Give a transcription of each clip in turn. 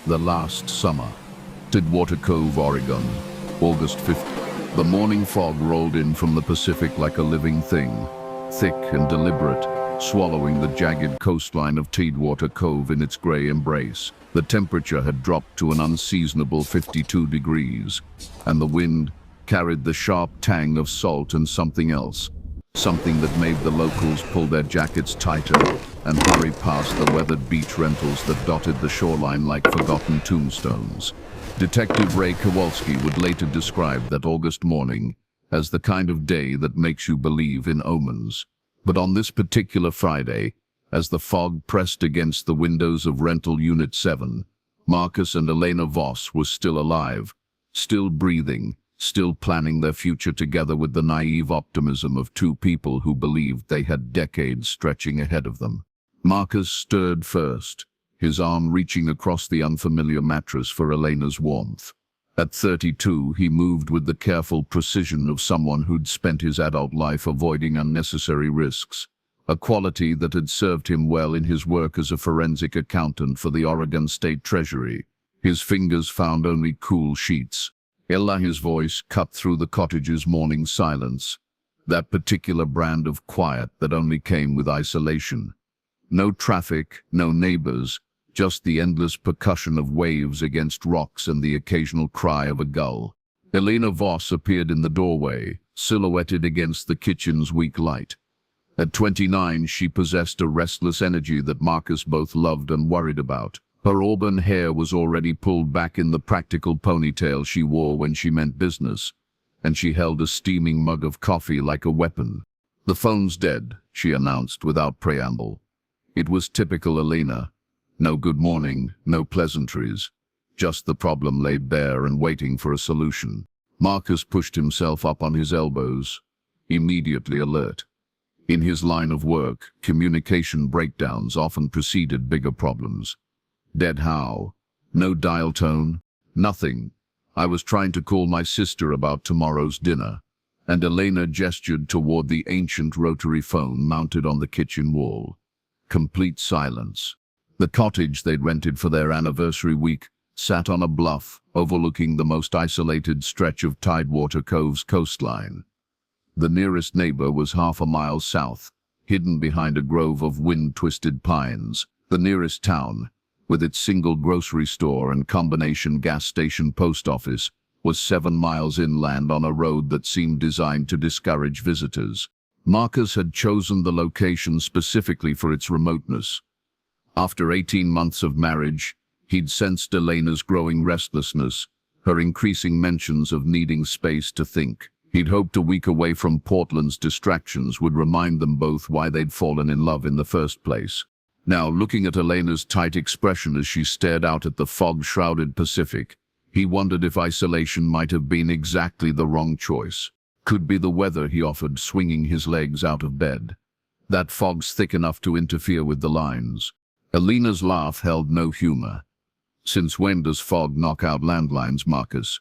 The Last Summer. Tidewater Cove, Oregon, August 5th. The morning fog rolled in from the Pacific like a living thing, thick and deliberate, swallowing the jagged coastline of Tidewater Cove in its gray embrace. The temperature had dropped to an unseasonable 52 degrees, and the wind carried the sharp tang of salt and something else, something that made the locals pull their jackets tighter and hurry past the weathered beach rentals that dotted the shoreline like forgotten tombstones. Detective Ray Kowalski would later describe that August morning as the kind of day that makes you believe in omens. But on this particular Friday, as the fog pressed against the windows of Rental Unit 7, Marcus and Elena Voss were still alive, still breathing, still planning their future together with the naive optimism of two people who believed they had decades stretching ahead of them. Marcus stirred first, his arm reaching across the unfamiliar mattress for Elena's warmth. At 32, he moved with the careful precision of someone who'd spent his adult life avoiding unnecessary risks, a quality that had served him well in his work as a forensic accountant for the Oregon State Treasury. His fingers found only cool sheets. His voice cut through the cottage's morning silence, that particular brand of quiet that only came with isolation. No traffic, no neighbors, just the endless percussion of waves against rocks and the occasional cry of a gull. Elena Voss appeared in the doorway, silhouetted against the kitchen's weak light. At 29, she possessed a restless energy that Marcus both loved and worried about. Her auburn hair was already pulled back in the practical ponytail she wore when she meant business, and she held a steaming mug of coffee like a weapon. "The phone's dead," she announced without preamble. It was typical Elena. No good morning, no pleasantries, just the problem laid bare and waiting for a solution. Marcus pushed himself up on his elbows, immediately alert. In his line of work, communication breakdowns often preceded bigger problems. Dead how? No dial tone? Nothing. "I was trying to call my sister about tomorrow's dinner," and Elena gestured toward the ancient rotary phone mounted on the kitchen wall. Complete silence. The cottage they'd rented for their anniversary week sat on a bluff overlooking the most isolated stretch of Tidewater Cove's coastline. The nearest neighbor was half a mile south, hidden behind a grove of wind-twisted pines. The nearest town, with its single grocery store and combination gas station post office, was 7 miles inland on a road that seemed designed to discourage visitors. Marcus had chosen the location specifically for its remoteness. After 18 months of marriage, he'd sensed Elena's growing restlessness, her increasing mentions of needing space to think. He'd hoped a week away from Portland's distractions would remind them both why they'd fallen in love in the first place. Now, looking at Elena's tight expression as she stared out at the fog-shrouded Pacific, he wondered if isolation might have been exactly the wrong choice. Could be the weather, he offered, swinging his legs out of bed. That fog's thick enough to interfere with the lines. Elena's laugh held no humor. "Since when does fog knock out landlines, Marcus?"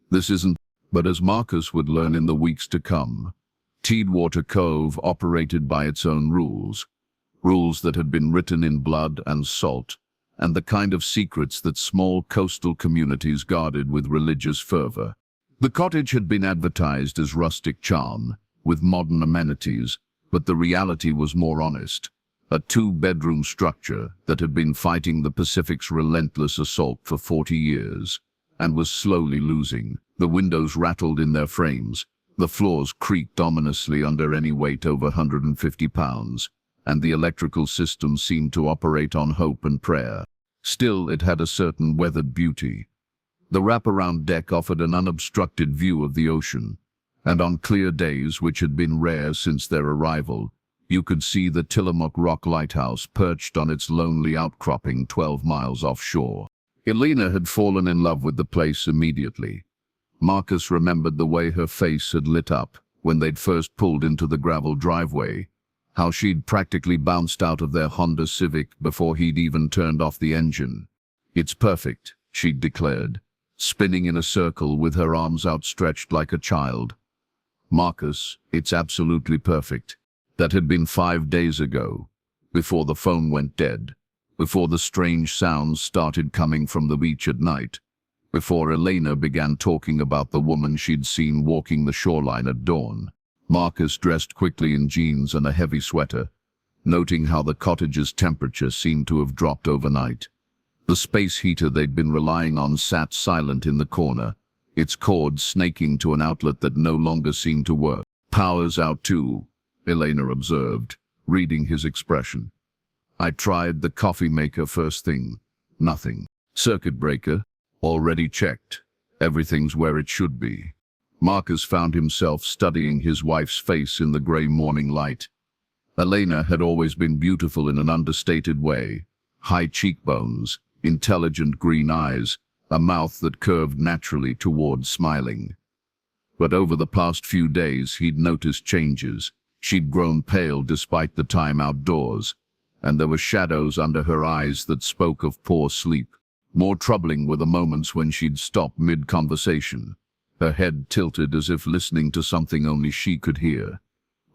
This isn't, but as Marcus would learn in the weeks to come, Tidewater Cove operated by its own rules. Rules that had been written in blood and salt, and the kind of secrets that small coastal communities guarded with religious fervor. The cottage had been advertised as rustic charm, with modern amenities, but the reality was more honest. A 2-bedroom structure that had been fighting the Pacific's relentless assault for 40 years, and was slowly losing. The windows rattled in their frames, the floors creaked ominously under any weight over 150 pounds, and the electrical system seemed to operate on hope and prayer. Still, it had a certain weathered beauty. The wraparound deck offered an unobstructed view of the ocean, and on clear days, which had been rare since their arrival, you could see the Tillamook Rock Lighthouse perched on its lonely outcropping 12 miles offshore. Elena had fallen in love with the place immediately. Marcus remembered the way her face had lit up when they'd first pulled into the gravel driveway, how she'd practically bounced out of their Honda Civic before he'd even turned off the engine. "It's perfect," she'd declared, spinning in a circle with her arms outstretched like a child. "Marcus, it's absolutely perfect." That had been 5 days ago, before the phone went dead. before the strange sounds started coming from the beach at night, before Elena began talking about the woman she'd seen walking the shoreline at dawn. Marcus dressed quickly in jeans and a heavy sweater, noting how the cottage's temperature seemed to have dropped overnight. The space heater they'd been relying on sat silent in the corner, its cord snaking to an outlet that no longer seemed to work. "Power's out too," Elena observed, reading his expression. "I tried the coffee maker first thing. Nothing. Circuit breaker? Already checked. Everything's where it should be." Marcus found himself studying his wife's face in the grey morning light. Elena had always been beautiful in an understated way. High cheekbones, intelligent green eyes, a mouth that curved naturally towards smiling. But over the past few days he'd noticed changes. She'd grown pale despite the time outdoors, and there were shadows under her eyes that spoke of poor sleep. More troubling were the moments when she'd stop mid-conversation, her head tilted as if listening to something only she could hear.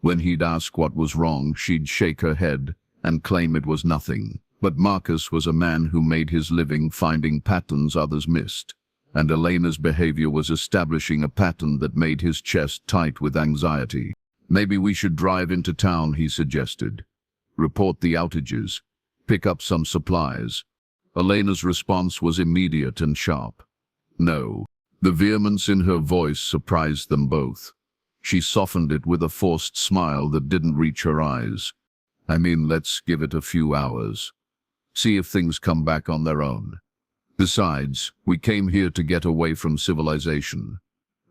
When he'd ask what was wrong, she'd shake her head and claim it was nothing. But Marcus was a man who made his living finding patterns others missed, and Elena's behavior was establishing a pattern that made his chest tight with anxiety. "Maybe we should drive into town," he suggested. "Report the outages. Pick up some supplies." Elena's response was immediate and sharp. "No." The vehemence in her voice surprised them both. She softened it with a forced smile that didn't reach her eyes. "I mean, let's give it a few hours. See if things come back on their own. Besides, we came here to get away from civilization.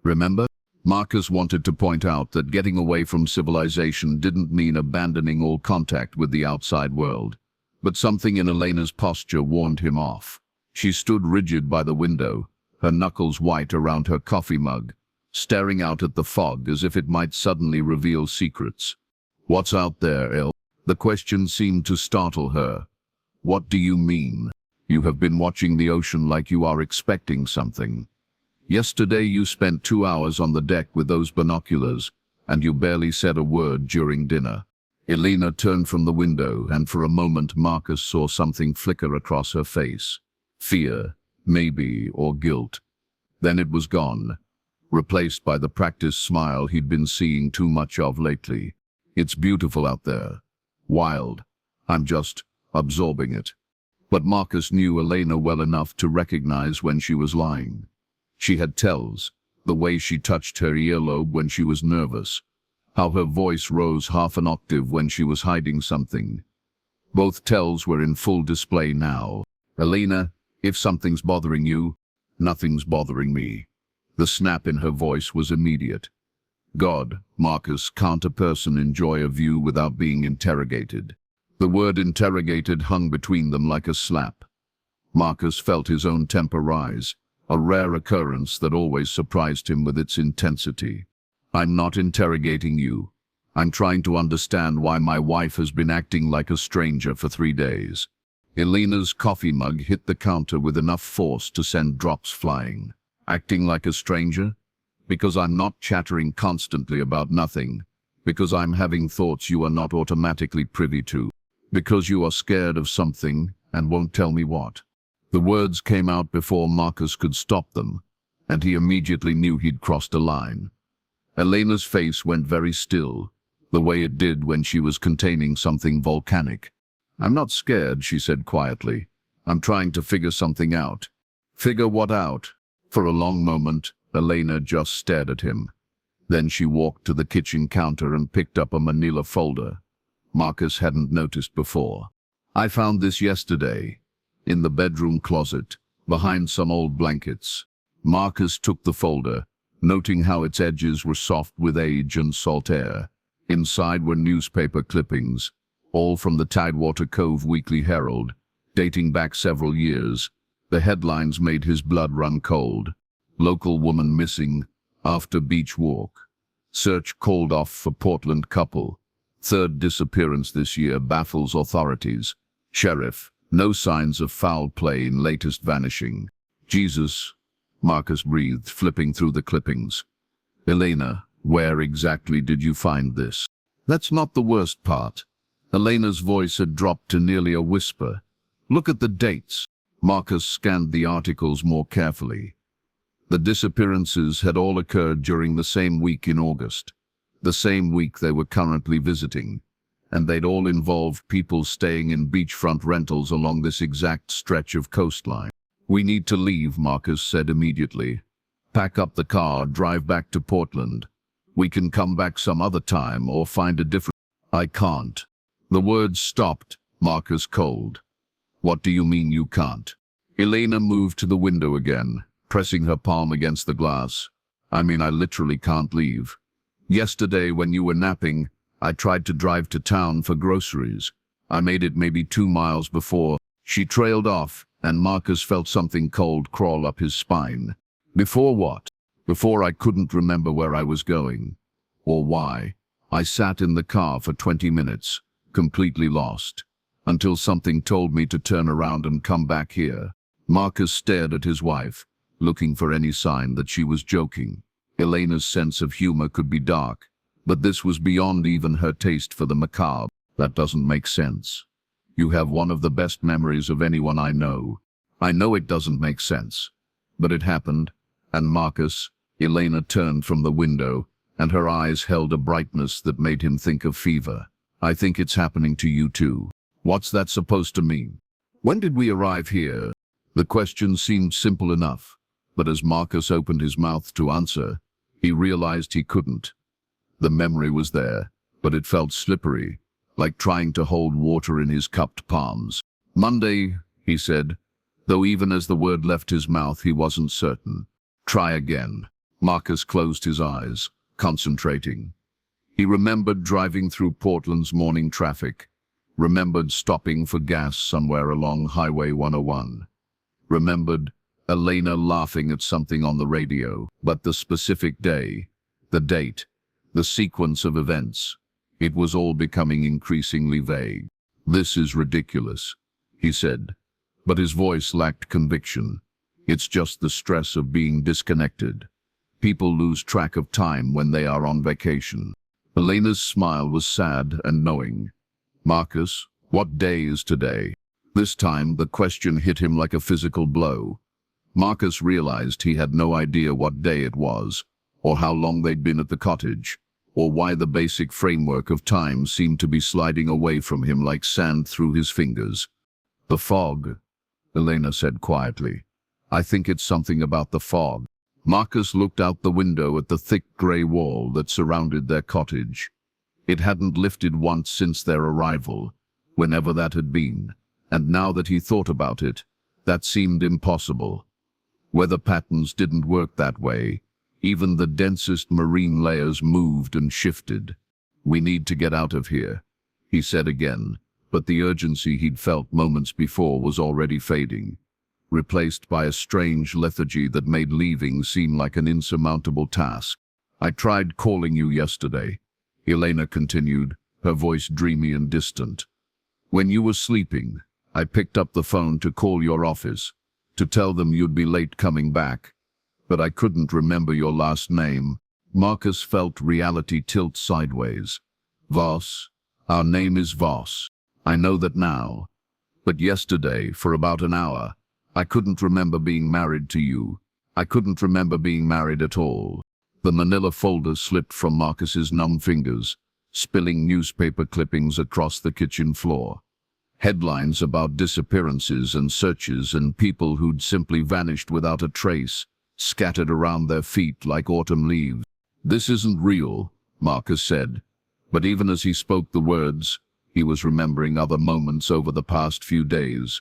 Remember?" Marcus wanted to point out that getting away from civilization didn't mean abandoning all contact with the outside world. But something in Elena's posture warned him off. She stood rigid by the window, her knuckles white around her coffee mug, staring out at the fog as if it might suddenly reveal secrets. "What's out there, El?" The question seemed to startle her. "What do you mean? You have been watching the ocean like you are expecting something. Yesterday you spent 2 hours on the deck with those binoculars, and you barely said a word during dinner." Elena turned from the window, and for a moment Marcus saw something flicker across her face. Fear, maybe, or guilt. Then it was gone, replaced by the practiced smile he'd been seeing too much of lately. "It's beautiful out there. Wild. I'm just absorbing it." But Marcus knew Elena well enough to recognize when she was lying. She had tells, the way she touched her earlobe when she was nervous, how her voice rose half an octave when she was hiding something. Both tells were in full display now. "Elena, if something's bothering you, nothing's bothering me." The snap in her voice was immediate. "God, Marcus, can't a person enjoy a view without being interrogated?" The word interrogated hung between them like a slap. Marcus felt his own temper rise, a rare occurrence that always surprised him with its intensity. "I'm not interrogating you. I'm trying to understand why my wife has been acting like a stranger for 3 days. Elena's coffee mug hit the counter with enough force to send drops flying. "Acting like a stranger? Because I'm not chattering constantly about nothing. Because I'm having thoughts you are not automatically privy to. Because you are scared of something and won't tell me what." The words came out before Marcus could stop them, and he immediately knew he'd crossed a line. Elena's face went very still, the way it did when she was containing something volcanic. "I'm not scared," she said quietly. "I'm trying to figure something out." "Figure what out?" For a long moment, Elena just stared at him. Then she walked to the kitchen counter and picked up a manila folder Marcus hadn't noticed before. "I found this yesterday, in the bedroom closet, behind some old blankets." Marcus took the folder, noting how its edges were soft with age and salt air. Inside were newspaper clippings, all from the Tidewater Cove Weekly Herald, dating back several years. The headlines made his blood run cold. "Local woman missing after beach walk. Search called off for Portland couple. Third disappearance this year baffles authorities. Sheriff, no signs of foul play in latest vanishing." "Jesus," Marcus breathed, flipping through the clippings. "Elena, where exactly did you find this?" "That's not the worst part." Elena's voice had dropped to nearly a whisper. Look at the dates. Marcus scanned the articles more carefully. The disappearances had all occurred during the same week in August, the same week they were currently visiting, and they'd all involved people staying in beachfront rentals along this exact stretch of coastline. "We need to leave," Marcus said immediately. "Pack up the car, drive back to Portland. We can come back some other time or find a different—" "I can't." The words stopped, Marcus cold. "What do you mean you can't?" Elena moved to the window again, pressing her palm against the glass. "I mean, I literally can't leave. Yesterday, when you were napping, I tried to drive to town for groceries. I made it maybe 2 miles before." She trailed off, and Marcus felt something cold crawl up his spine. "Before what?" "Before I couldn't remember where I was going. Or why. I sat in the car for 20 minutes, completely lost, until something told me to turn around and come back here." Marcus stared at his wife, looking for any sign that she was joking. Elena's sense of humor could be dark, but this was beyond even her taste for the macabre. "That doesn't make sense. You have one of the best memories of anyone I know." "I know it doesn't make sense, but it happened." And Marcus, Elena turned from the window, and her eyes held a brightness that made him think of fever. "I think it's happening to you too." "What's that supposed to mean?" "When did we arrive here?" The question seemed simple enough, but as Marcus opened his mouth to answer, he realized he couldn't. The memory was there, but it felt slippery, like trying to hold water in his cupped palms. "Monday," he said, though even as the word left his mouth he wasn't certain. "Try again." Marcus closed his eyes, concentrating. He remembered driving through Portland's morning traffic, remembered stopping for gas somewhere along Highway 101, remembered Elena laughing at something on the radio, but the specific day, the date, the sequence of events, it was all becoming increasingly vague. "This is ridiculous," he said, but his voice lacked conviction. "It's just the stress of being disconnected. People lose track of time when they are on vacation." Elena's smile was sad and knowing. "Marcus, what day is today?" This time the question hit him like a physical blow. Marcus realized he had no idea what day it was, or how long they'd been at the cottage, or why the basic framework of time seemed to be sliding away from him like sand through his fingers. "The fog," Elena said quietly. "I think it's something about the fog." Marcus looked out the window at the thick grey wall that surrounded their cottage. It hadn't lifted once since their arrival, whenever that had been, and now that he thought about it, that seemed impossible. Weather patterns didn't work that way. Even the densest marine layers moved and shifted. "We need to get out of here," he said again, but the urgency he'd felt moments before was already fading, replaced by a strange lethargy that made leaving seem like an insurmountable task. "I tried calling you yesterday," Elena continued, her voice dreamy and distant. "When you were sleeping, I picked up the phone to call your office, to tell them you'd be late coming back. But I couldn't remember your last name." Marcus felt reality tilt sideways. "Voss. Our name is Voss. I know that now. But yesterday, for about an hour, I couldn't remember being married to you. I couldn't remember being married at all." The manila folder slipped from Marcus's numb fingers, spilling newspaper clippings across the kitchen floor. Headlines about disappearances and searches and people who'd simply vanished without a trace, scattered around their feet like autumn leaves. "This isn't real," Marcus said, but even as he spoke the words, he was remembering other moments over the past few days.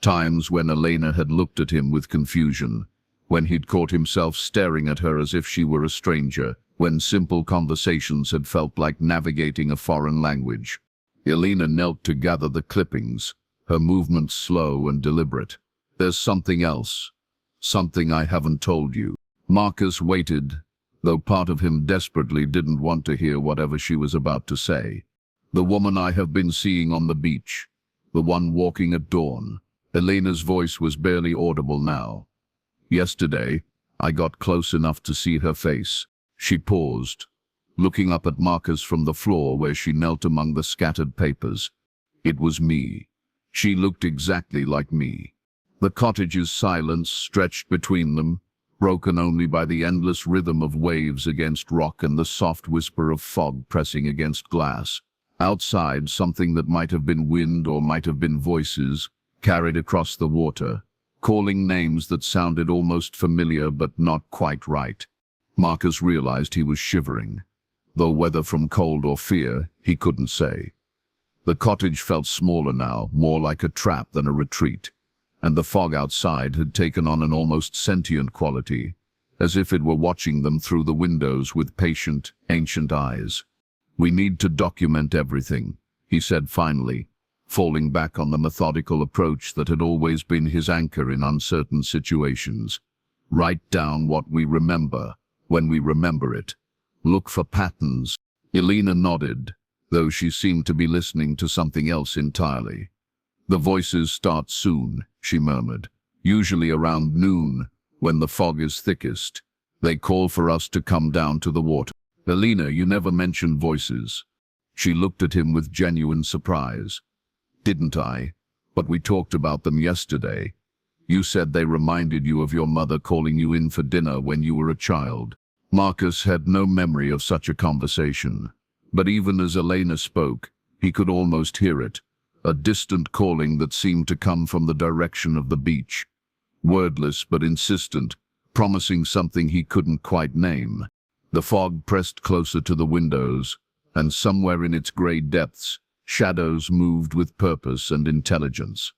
Times when Elena had looked at him with confusion, when he'd caught himself staring at her as if she were a stranger, when simple conversations had felt like navigating a foreign language. Elena knelt to gather the clippings, her movements slow and deliberate. "There's something else. Something I haven't told you." Marcus waited, though part of him desperately didn't want to hear whatever she was about to say. "The woman I have been seeing on the beach. The one walking at dawn." Elena's voice was barely audible now. "Yesterday, I got close enough to see her face." She paused, looking up at Marcus from the floor where she knelt among the scattered papers. "It was me," She looked exactly like me. The cottage's silence stretched between them, broken only by the endless rhythm of waves against rock and the soft whisper of fog pressing against glass. Outside, something that might have been wind or might have been voices carried across the water, calling names that sounded almost familiar but not quite right. Marcus realized he was shivering, though whether from cold or fear, he couldn't say. The cottage felt smaller now, more like a trap than a retreat, and the fog outside had taken on an almost sentient quality, as if it were watching them through the windows with patient, ancient eyes. "We need to document everything," he said finally, falling back on the methodical approach that had always been his anchor in uncertain situations. "Write down what we remember, when we remember it. Look for patterns." Elena nodded, though she seemed to be listening to something else entirely. "The voices start soon," she murmured, "usually around noon, when the fog is thickest. They call for us to come down to the water." "Elena, you never mentioned voices." She looked at him with genuine surprise. "Didn't I? But we talked about them yesterday. You said they reminded you of your mother calling you in for dinner when you were a child." Marcus had no memory of such a conversation, but even as Elena spoke, he could almost hear it, a distant calling that seemed to come from the direction of the beach. Wordless but insistent, promising something he couldn't quite name. The fog pressed closer to the windows, and somewhere in its grey depths, shadows moved with purpose and intelligence.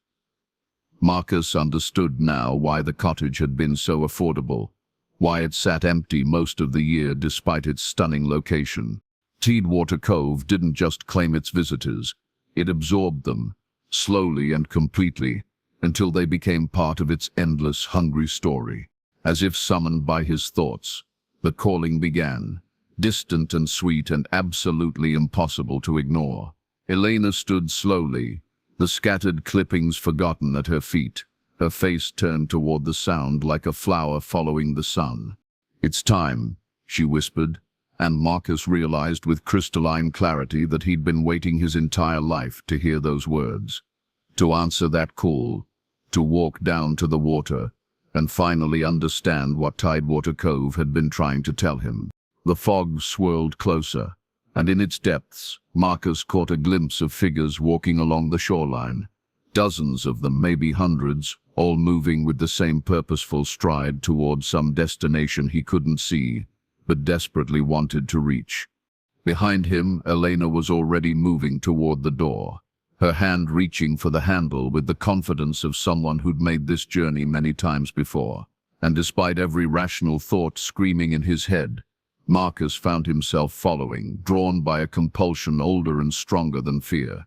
Marcus understood now why the cottage had been so affordable, why it sat empty most of the year despite its stunning location. Tidewater Cove didn't just claim its visitors, it absorbed them, slowly and completely, until they became part of its endless, hungry story. As if summoned by his thoughts, the calling began, distant and sweet and absolutely impossible to ignore. Elena stood slowly, the scattered clippings forgotten at her feet, her face turned toward the sound like a flower following the sun. "It's time," she whispered, and Marcus realized with crystalline clarity that he'd been waiting his entire life to hear those words. To answer that call, to walk down to the water, and finally understand what Tidewater Cove had been trying to tell him. The fog swirled closer, and in its depths, Marcus caught a glimpse of figures walking along the shoreline. Dozens of them, maybe hundreds, all moving with the same purposeful stride toward some destination he couldn't see, but desperately wanted to reach. Behind him, Elena was already moving toward the door, her hand reaching for the handle with the confidence of someone who'd made this journey many times before. And despite every rational thought screaming in his head, Marcus found himself following, drawn by a compulsion older and stronger than fear.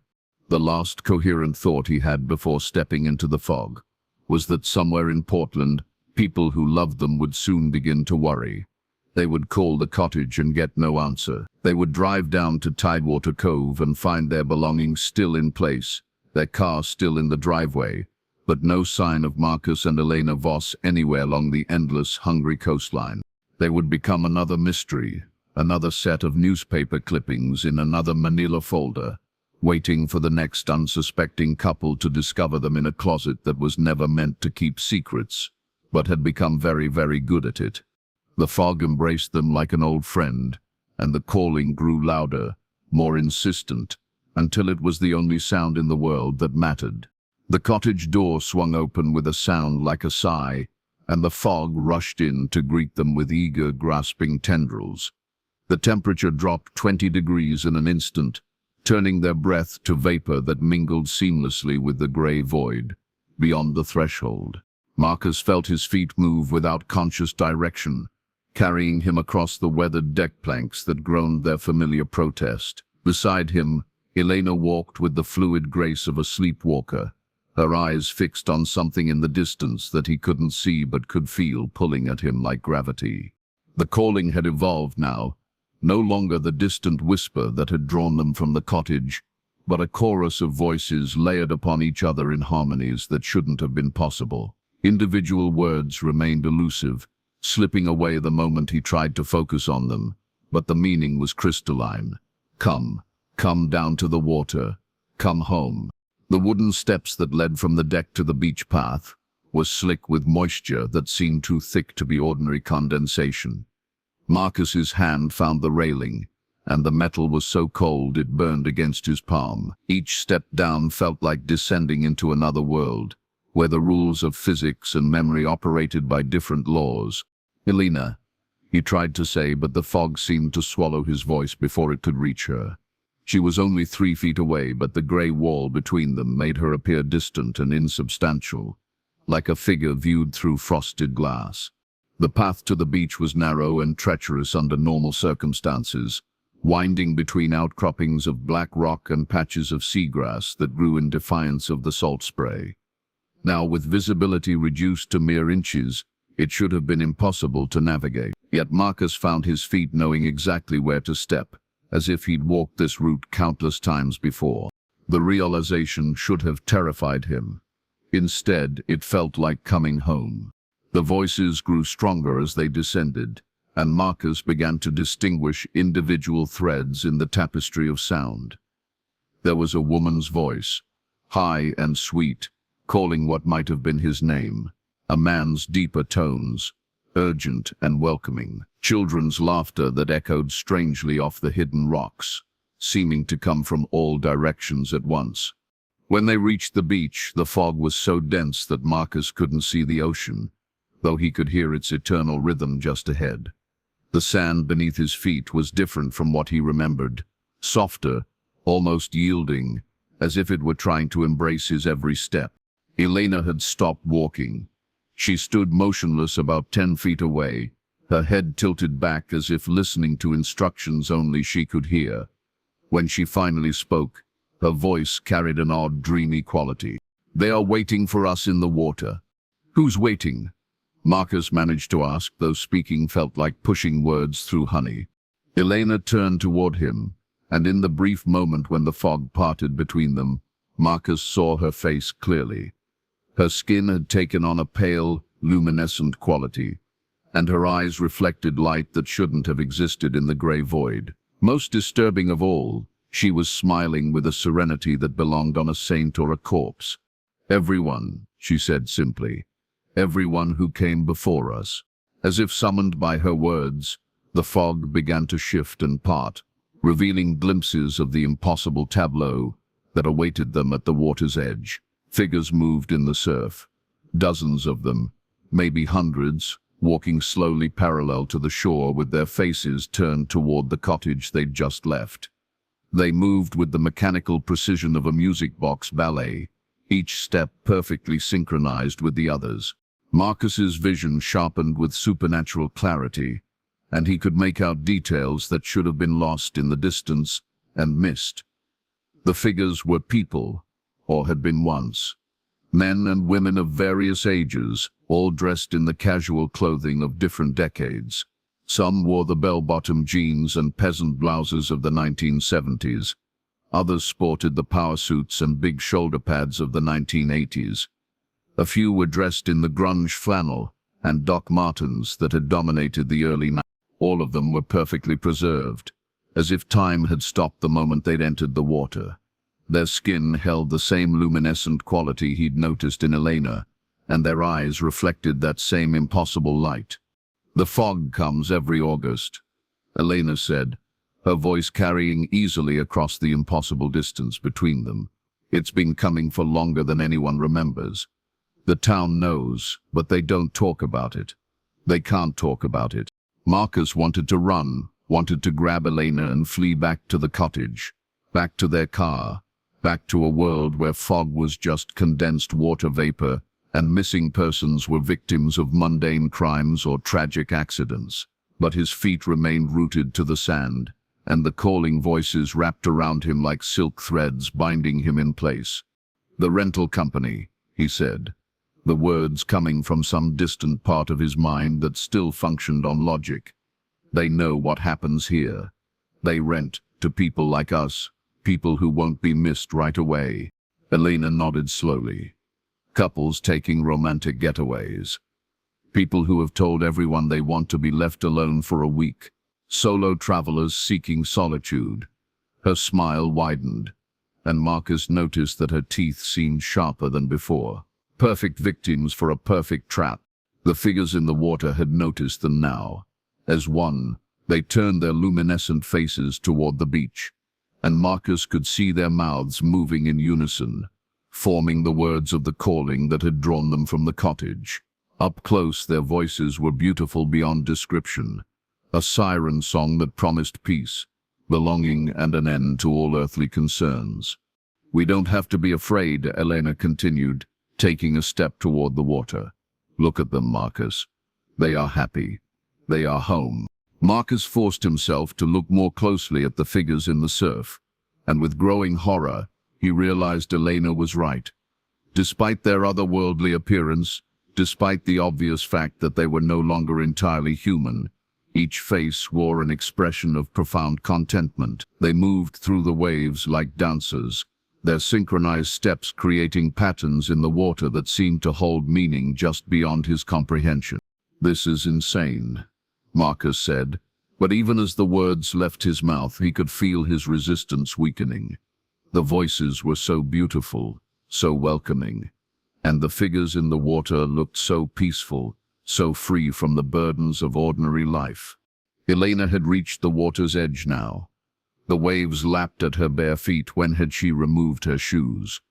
The last coherent thought he had before stepping into the fog was that somewhere in Portland, people who loved them would soon begin to worry. They would call the cottage and get no answer. They would drive down to Tidewater Cove and find their belongings still in place, their car still in the driveway, but no sign of Marcus and Elena Voss anywhere along the endless, hungry coastline. They would become another mystery, another set of newspaper clippings in another manila folder, waiting for the next unsuspecting couple to discover them in a closet that was never meant to keep secrets, but had become very, very good at it. The fog embraced them like an old friend, and the calling grew louder, more insistent, until it was the only sound in the world that mattered. The cottage door swung open with a sound like a sigh, and the fog rushed in to greet them with eager, grasping tendrils. The temperature dropped 20 degrees in an instant, turning their breath to vapor that mingled seamlessly with the gray void beyond the threshold. Marcus felt his feet move without conscious direction, carrying him across the weathered deck planks that groaned their familiar protest. Beside him, Elena walked with the fluid grace of a sleepwalker, her eyes fixed on something in the distance that he couldn't see but could feel pulling at him like gravity. The calling had evolved now, no longer the distant whisper that had drawn them from the cottage, but a chorus of voices layered upon each other in harmonies that shouldn't have been possible. Individual words remained elusive, slipping away the moment he tried to focus on them, but the meaning was crystalline. Come down to the water, come home. The wooden steps that led from the deck to the beach path were slick with moisture that seemed too thick to be ordinary condensation. Marcus's hand found the railing, and the metal was so cold it burned against his palm. Each step down felt like descending into another world, where the rules of physics and memory operated by different laws. "Elena," he tried to say, but the fog seemed to swallow his voice before it could reach her. She was only 3 feet away, but the grey wall between them made her appear distant and insubstantial, like a figure viewed through frosted glass. The path to the beach was narrow and treacherous under normal circumstances, winding between outcroppings of black rock and patches of seagrass that grew in defiance of the salt spray. Now, with visibility reduced to mere inches, it should have been impossible to navigate. Yet Marcus found his feet knowing exactly where to step, as if he'd walked this route countless times before. The realization should have terrified him. Instead, it felt like coming home. The voices grew stronger as they descended, and Marcus began to distinguish individual threads in the tapestry of sound. There was a woman's voice, high and sweet, calling what might have been his name. A man's deeper tones, urgent and welcoming. Children's laughter that echoed strangely off the hidden rocks, seeming to come from all directions at once. When they reached the beach, the fog was so dense that Marcus couldn't see the ocean, though he could hear its eternal rhythm just ahead. The sand beneath his feet was different from what he remembered, softer, almost yielding, as if it were trying to embrace his every step. Elena had stopped walking. She stood motionless about 10 feet away, her head tilted back as if listening to instructions only she could hear. When she finally spoke, her voice carried an odd, dreamy quality. "They are waiting for us in the water." "Who's waiting?" Marcus managed to ask, though speaking felt like pushing words through honey. Elena turned toward him, and in the brief moment when the fog parted between them, Marcus saw her face clearly. Her skin had taken on a pale, luminescent quality, and her eyes reflected light that shouldn't have existed in the grey void. Most disturbing of all, she was smiling with a serenity that belonged on a saint or a corpse. "Everyone," she said simply. "Everyone who came before us." As if summoned by her words, the fog began to shift and part, revealing glimpses of the impossible tableau that awaited them at the water's edge. Figures moved in the surf, dozens of them, maybe hundreds, walking slowly parallel to the shore with their faces turned toward the cottage they'd just left. They moved with the mechanical precision of a music box ballet, each step perfectly synchronized with the others. Marcus's vision sharpened with supernatural clarity, and he could make out details that should have been lost in the distance and missed. The figures were people, or had been once. Men and women of various ages, all dressed in the casual clothing of different decades. Some wore the bell-bottom jeans and peasant blouses of the 1970s. Others sported the power suits and big shoulder pads of the 1980s. A few were dressed in the grunge flannel and Doc Martens that had dominated the early 90s. All of them were perfectly preserved, as if time had stopped the moment they'd entered the water. Their skin held the same luminescent quality he'd noticed in Elena, and their eyes reflected that same impossible light. "The fog comes every August," Elena said, her voice carrying easily across the impossible distance between them. "It's been coming for longer than anyone remembers. The town knows, but they don't talk about it. They can't talk about it." Marcus wanted to run, wanted to grab Elena and flee back to the cottage, back to their car, back to a world where fog was just condensed water vapor and missing persons were victims of mundane crimes or tragic accidents. But his feet remained rooted to the sand, and the calling voices wrapped around him like silk threads, binding him in place. "The rental company," he said, the words coming from some distant part of his mind that still functioned on logic. "They know what happens here. They rent to people like us, people who won't be missed right away." Elena nodded slowly. "Couples taking romantic getaways. People who have told everyone they want to be left alone for a week. Solo travelers seeking solitude." Her smile widened. and Marcus noticed that her teeth seemed sharper than before. Perfect victims for a perfect trap. The figures in the water had noticed them now. As one, they turned their luminescent faces toward the beach, and Marcus could see their mouths moving in unison, forming the words of the calling that had drawn them from the cottage. Up close, their voices were beautiful beyond description, a siren song that promised peace, belonging, and an end to all earthly concerns. "We don't have to be afraid," Elena continued, taking a step toward the water. "Look at them, Marcus. They are happy. They are home." Marcus forced himself to look more closely at the figures in the surf, and with growing horror, he realized Elena was right. Despite their otherworldly appearance, despite the obvious fact that they were no longer entirely human, each face wore an expression of profound contentment. They moved through the waves like dancers, their synchronized steps creating patterns in the water that seemed to hold meaning just beyond his comprehension. "This is insane," Marcus said, but even as the words left his mouth, he could feel his resistance weakening. The voices were so beautiful, so welcoming, and the figures in the water looked so peaceful, so free from the burdens of ordinary life. Elena had reached the water's edge now. The waves lapped at her bare feet. When had she removed her shoes?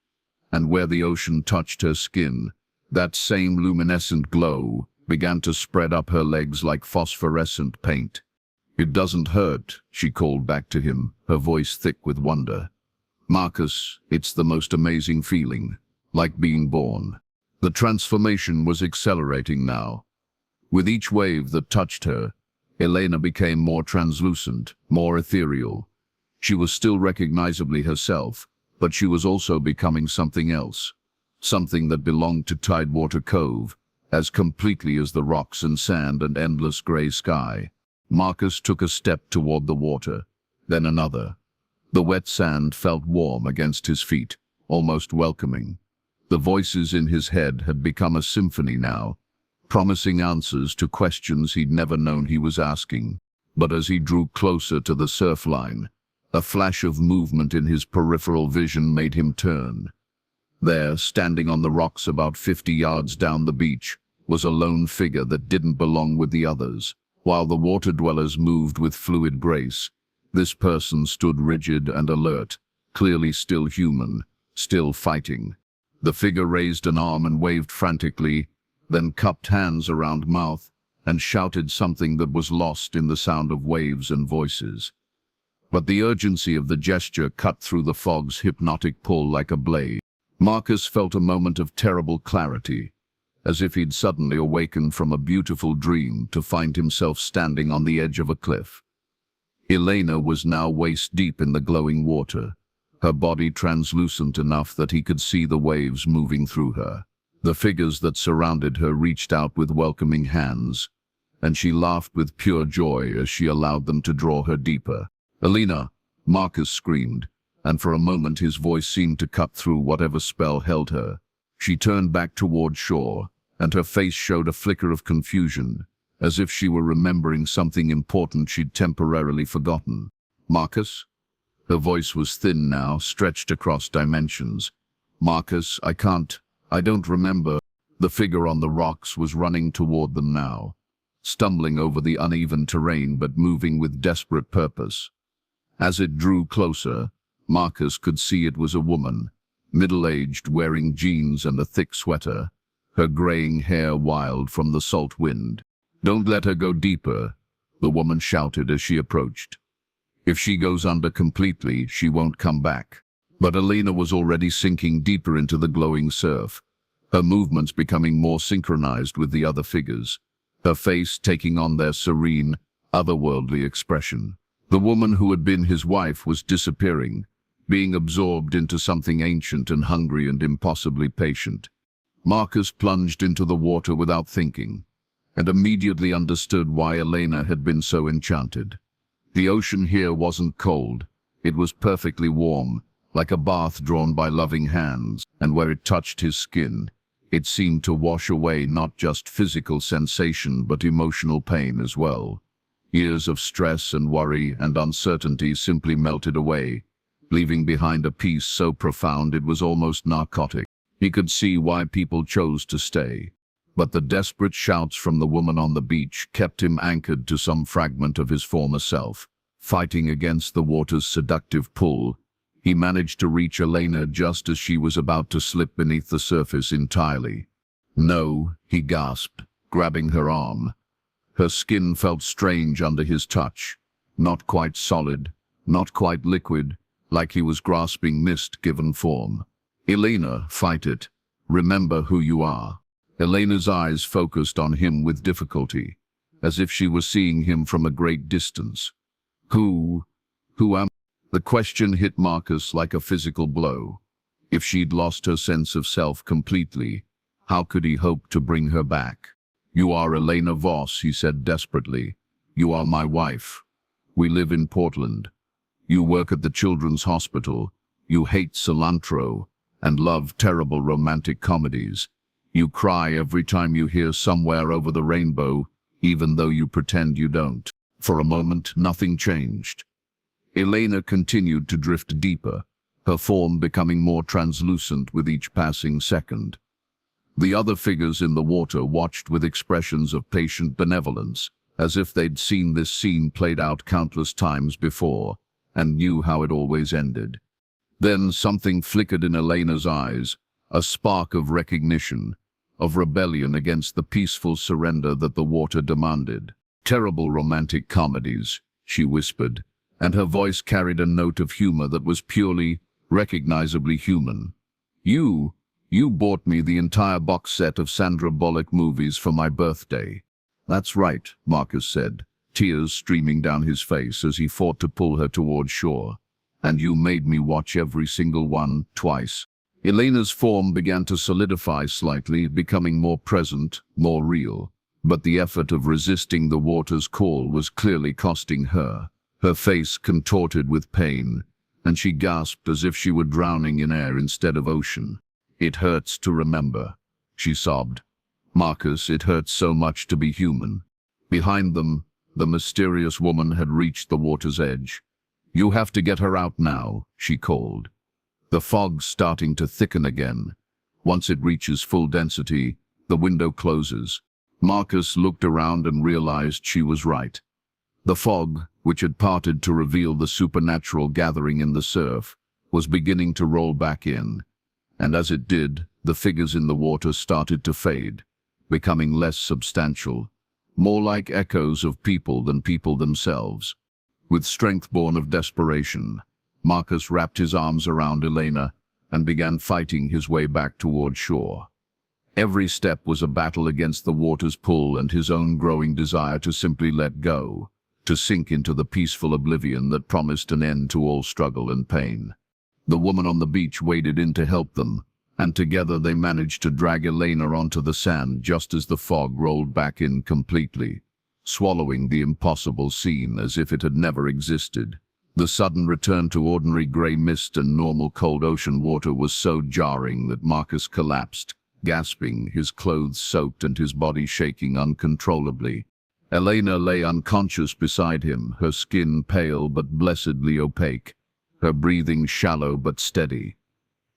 And where the ocean touched her skin, that same luminescent glow began to spread up her legs like phosphorescent paint. "It doesn't hurt," she called back to him, her voice thick with wonder. "Marcus, it's the most amazing feeling, like being born." The transformation was accelerating now. With each wave that touched her, Elena became more translucent, more ethereal. She was still recognizably herself, but she was also becoming something else, something that belonged to Tidewater Cove, as completely as the rocks and sand and endless gray sky. Marcus took a step toward the water, then another. The wet sand felt warm against his feet, almost welcoming. The voices in his head had become a symphony now, promising answers to questions he'd never known he was asking. But as he drew closer to the surf line, a flash of movement in his peripheral vision made him turn. There, standing on the rocks about 50 yards down the beach, was a lone figure that didn't belong with the others. While the water dwellers moved with fluid grace, this person stood rigid and alert, clearly still human, still fighting. The figure raised an arm and waved frantically, then cupped hands around mouth and shouted something that was lost in the sound of waves and voices. But the urgency of the gesture cut through the fog's hypnotic pull like a blade. Marcus felt a moment of terrible clarity, as if he'd suddenly awakened from a beautiful dream to find himself standing on the edge of a cliff. Elena was now waist-deep in the glowing water, her body translucent enough that he could see the waves moving through her. The figures that surrounded her reached out with welcoming hands, and she laughed with pure joy as she allowed them to draw her deeper. "Elena!" Marcus screamed, and for a moment his voice seemed to cut through whatever spell held her. She turned back toward shore, and her face showed a flicker of confusion, as if she were remembering something important she'd temporarily forgotten. "Marcus?" Her voice was thin now, stretched across dimensions. "Marcus, I don't remember." The figure on the rocks was running toward them now, stumbling over the uneven terrain but moving with desperate purpose. As it drew closer, Marcus could see it was a woman, middle-aged, wearing jeans and a thick sweater, her graying hair wild from the salt wind. "Don't let her go deeper," the woman shouted as she approached. "If she goes under completely, she won't come back." But Elena was already sinking deeper into the glowing surf, her movements becoming more synchronized with the other figures, her face taking on their serene, otherworldly expression. The woman who had been his wife was disappearing, being absorbed into something ancient and hungry and impossibly patient. Marcus plunged into the water without thinking, and immediately understood why Elena had been so enchanted. The ocean here wasn't cold, it was perfectly warm, like a bath drawn by loving hands, and where it touched his skin, it seemed to wash away not just physical sensation but emotional pain as well. Years of stress and worry and uncertainty simply melted away, leaving behind a peace so profound it was almost narcotic. He could see why people chose to stay. But the desperate shouts from the woman on the beach kept him anchored to some fragment of his former self. Fighting against the water's seductive pull, he managed to reach Elena just as she was about to slip beneath the surface entirely. "No," he gasped, grabbing her arm. Her skin felt strange under his touch. Not quite solid, not quite liquid, like he was grasping mist given form. "Elena, fight it. Remember who you are." Elena's eyes focused on him with difficulty, as if she was seeing him from a great distance. Who am I?" The question hit Marcus like a physical blow. If she'd lost her sense of self completely, how could he hope to bring her back? "You are Elena Voss," he said desperately. "You are my wife. We live in Portland. You work at the children's hospital. You hate cilantro and love terrible romantic comedies. You cry every time you hear Somewhere Over the Rainbow, even though you pretend you don't." For a moment, nothing changed. Elena continued to drift deeper, her form becoming more translucent with each passing second. The other figures in the water watched with expressions of patient benevolence, as if they'd seen this scene played out countless times before, and knew how it always ended. Then something flickered in Elena's eyes, a spark of recognition, of rebellion against the peaceful surrender that the water demanded. "Terrible romantic comedies," she whispered, and her voice carried a note of humor that was purely, recognizably human. You bought me the entire box set of Sandra Bullock movies for my birthday." "That's right," Marcus said, tears streaming down his face as he fought to pull her toward shore. "And you made me watch every single one, twice." Elena's form began to solidify slightly, becoming more present, more real. But the effort of resisting the water's call was clearly costing her. Her face contorted with pain, and she gasped as if she were drowning in air instead of ocean. "It hurts to remember," she sobbed. "Marcus, it hurts so much to be human." Behind them, the mysterious woman had reached the water's edge. "You have to get her out now," she called. The fog's starting to thicken again. Once it reaches full density, the window closes. Marcus looked around and realized she was right. The fog, which had parted to reveal the supernatural gathering in the surf, was beginning to roll back in. And as it did, the figures in the water started to fade, becoming less substantial, more like echoes of people than people themselves. With strength born of desperation, Marcus wrapped his arms around Elena and began fighting his way back toward shore. Every step was a battle against the water's pull and his own growing desire to simply let go, to sink into the peaceful oblivion that promised an end to all struggle and pain. The woman on the beach waded in to help them, and together they managed to drag Elena onto the sand just as the fog rolled back in completely, swallowing the impossible scene as if it had never existed. The sudden return to ordinary grey mist and normal cold ocean water was so jarring that Marcus collapsed, gasping, his clothes soaked and his body shaking uncontrollably. Elena lay unconscious beside him, her skin pale but blessedly opaque, her breathing shallow but steady.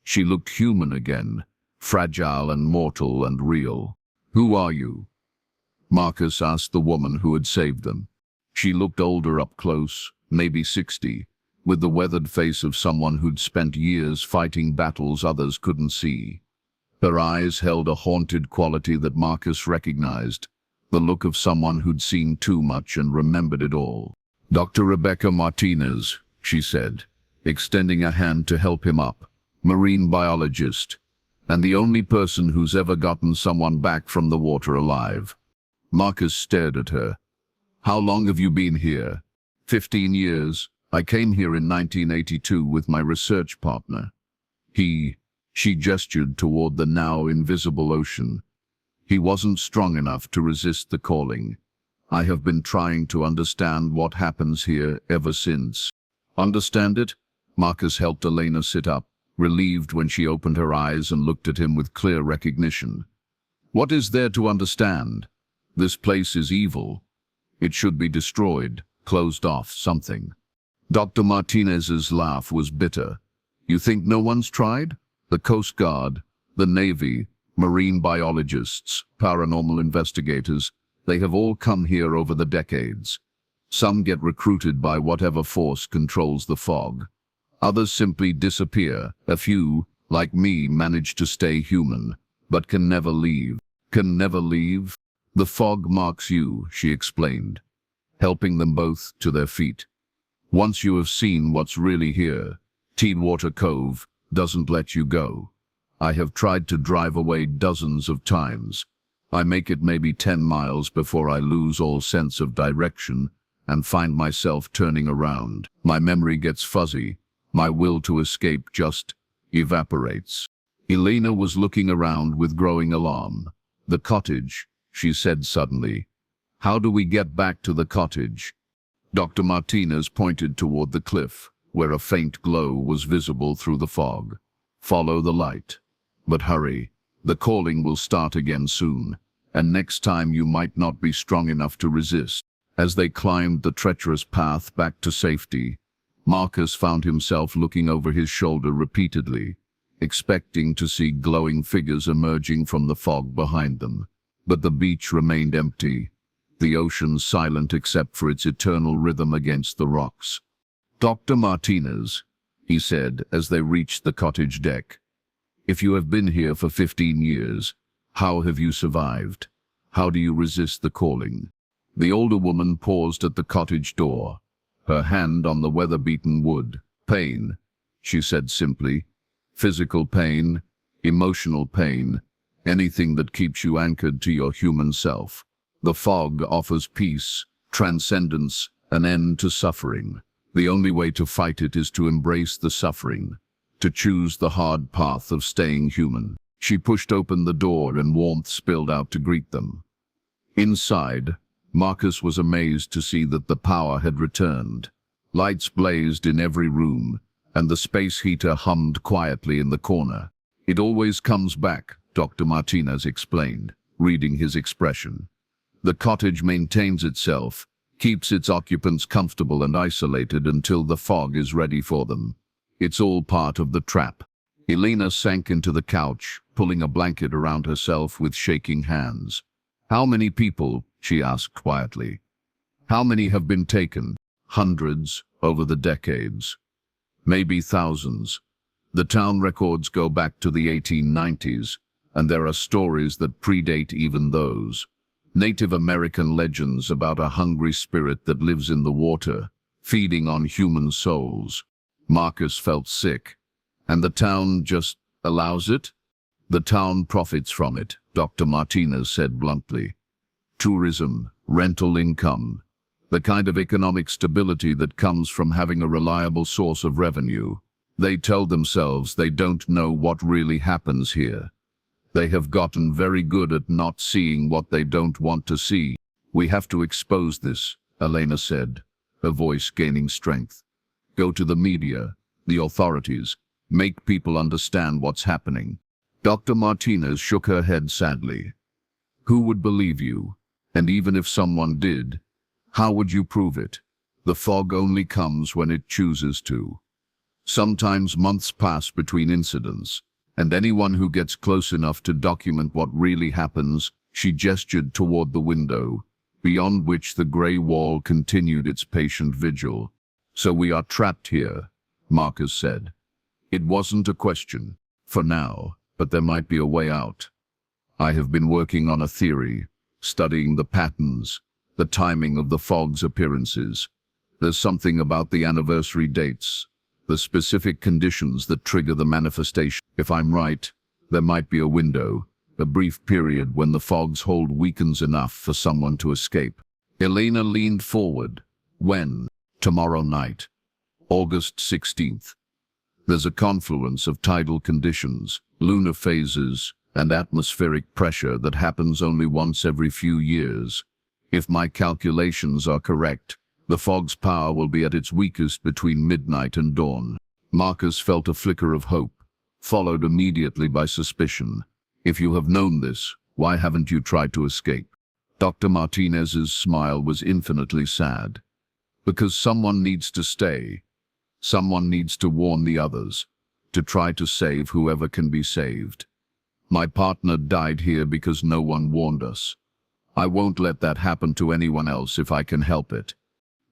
She looked human again, fragile and mortal and real. "Who are you?" Marcus asked the woman who had saved them. She looked older up close, maybe 60, with the weathered face of someone who'd spent years fighting battles others couldn't see. Her eyes held a haunted quality that Marcus recognized, the look of someone who'd seen too much and remembered it all. "Dr. Rebecca Martinez," she said, extending a hand to help him up. "Marine biologist, and the only person who's ever gotten someone back from the water alive." Marcus stared at her. "How long have you been here?" 15 years. I came here in 1982 with my research partner." She gestured toward the now invisible ocean. "He wasn't strong enough to resist the calling. I have been trying to understand what happens here ever since." "Understand it?" Marcus helped Elena sit up, relieved when she opened her eyes and looked at him with clear recognition. "What is there to understand? This place is evil. It should be destroyed, closed off, something." Dr. Martinez's laugh was bitter. You think no one's tried? The Coast Guard, the Navy, marine biologists, paranormal investigators, they have all come here over the decades. Some get recruited by whatever force controls the fog. Others simply disappear. A few, like me, manage to stay human, but can never leave. Can never leave? The fog marks you, she explained, helping them both to their feet. Once you have seen what's really here, Tidewater Cove doesn't let you go. I have tried to drive away dozens of times. I make it maybe 10 miles before I lose all sense of direction and find myself turning around. My memory gets fuzzy. My will to escape just evaporates. Elena was looking around with growing alarm. The cottage, she said suddenly. How do we get back to the cottage? Dr. Martinez pointed toward the cliff, where a faint glow was visible through the fog. Follow the light. But hurry. The calling will start again soon, and next time you might not be strong enough to resist. As they climbed the treacherous path back to safety, Marcus found himself looking over his shoulder repeatedly, expecting to see glowing figures emerging from the fog behind them. But the beach remained empty, the ocean silent except for its eternal rhythm against the rocks. Dr. Martinez, he said as they reached the cottage deck, if you have been here for 15 years, how have you survived? How do you resist the calling? The older woman paused at the cottage door, her hand on the weather-beaten wood. Pain, she said simply. Physical pain, emotional pain, anything that keeps you anchored to your human self. The fog offers peace, transcendence, an end to suffering. The only way to fight it is to embrace the suffering, to choose the hard path of staying human. She pushed open the door and warmth spilled out to greet them. Inside, Marcus was amazed to see that the power had returned. Lights blazed in every room, and the space heater hummed quietly in the corner. It always comes back, Dr. Martinez explained, reading his expression. The cottage maintains itself, keeps its occupants comfortable and isolated until the fog is ready for them. It's all part of the trap. Elena sank into the couch, pulling a blanket around herself with shaking hands. How many people? She asked quietly. How many have been taken? Hundreds, over the decades. Maybe thousands. The town records go back to the 1890s, and there are stories that predate even those. Native American legends about a hungry spirit that lives in the water, feeding on human souls. Marcus felt sick. And the town just allows it? The town profits from it, Dr. Martinez said bluntly. Tourism, rental income, the kind of economic stability that comes from having a reliable source of revenue. They tell themselves they don't know what really happens here. They have gotten very good at not seeing what they don't want to see. We have to expose this, Elena said, her voice gaining strength. Go to the media, the authorities, make people understand what's happening. Dr. Martinez shook her head sadly. Who would believe you? And even if someone did, how would you prove it? The fog only comes when it chooses to. Sometimes months pass between incidents, and anyone who gets close enough to document what really happens, she gestured toward the window, beyond which the gray wall continued its patient vigil. So we are trapped here, Marcus said. It wasn't a question, for now, but there might be a way out. I have been working on a theory, studying the patterns, the timing of the fog's appearances. There's something about the anniversary dates, the specific conditions that trigger the manifestation. If I'm right, there might be a window, a brief period when the fog's hold weakens enough for someone to escape. Elena leaned forward. When? Tomorrow night, August 16th. There's a confluence of tidal conditions, lunar phases, and atmospheric pressure that happens only once every few years. If my calculations are correct, the fog's power will be at its weakest between midnight and dawn. Marcus felt a flicker of hope, followed immediately by suspicion. If you have known this, why haven't you tried to escape? Dr. Martinez's smile was infinitely sad. Because someone needs to stay. Someone needs to warn the others, to try to save whoever can be saved. My partner died here because no one warned us. I won't let that happen to anyone else if I can help it.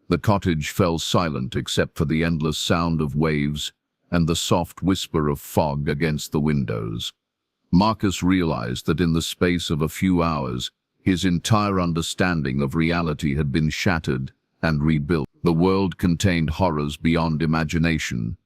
The cottage fell silent except for the endless sound of waves and the soft whisper of fog against the windows. Marcus realized that in the space of a few hours, his entire understanding of reality had been shattered and rebuilt. The world contained horrors beyond imagination,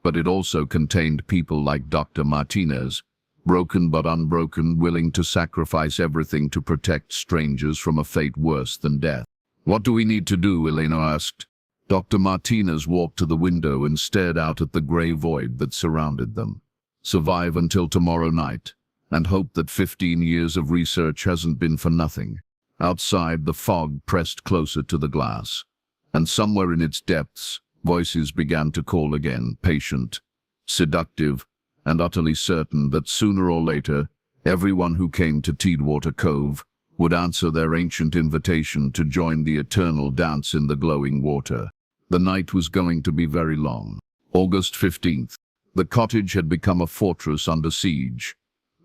but it also contained people like Dr. Martinez, broken but unbroken, willing to sacrifice everything to protect strangers from a fate worse than death. What do we need to do? Elena asked. Dr. Martinez walked to the window and stared out at the grey void that surrounded them. Survive until tomorrow night, and hope that 15 years of research hasn't been for nothing. Outside, the fog pressed closer to the glass, and somewhere in its depths, voices began to call again, patient, seductive, and utterly certain that sooner or later, everyone who came to Tidewater Cove would answer their ancient invitation to join the eternal dance in the glowing water. The night was going to be very long. August 15th. The cottage had become a fortress under siege,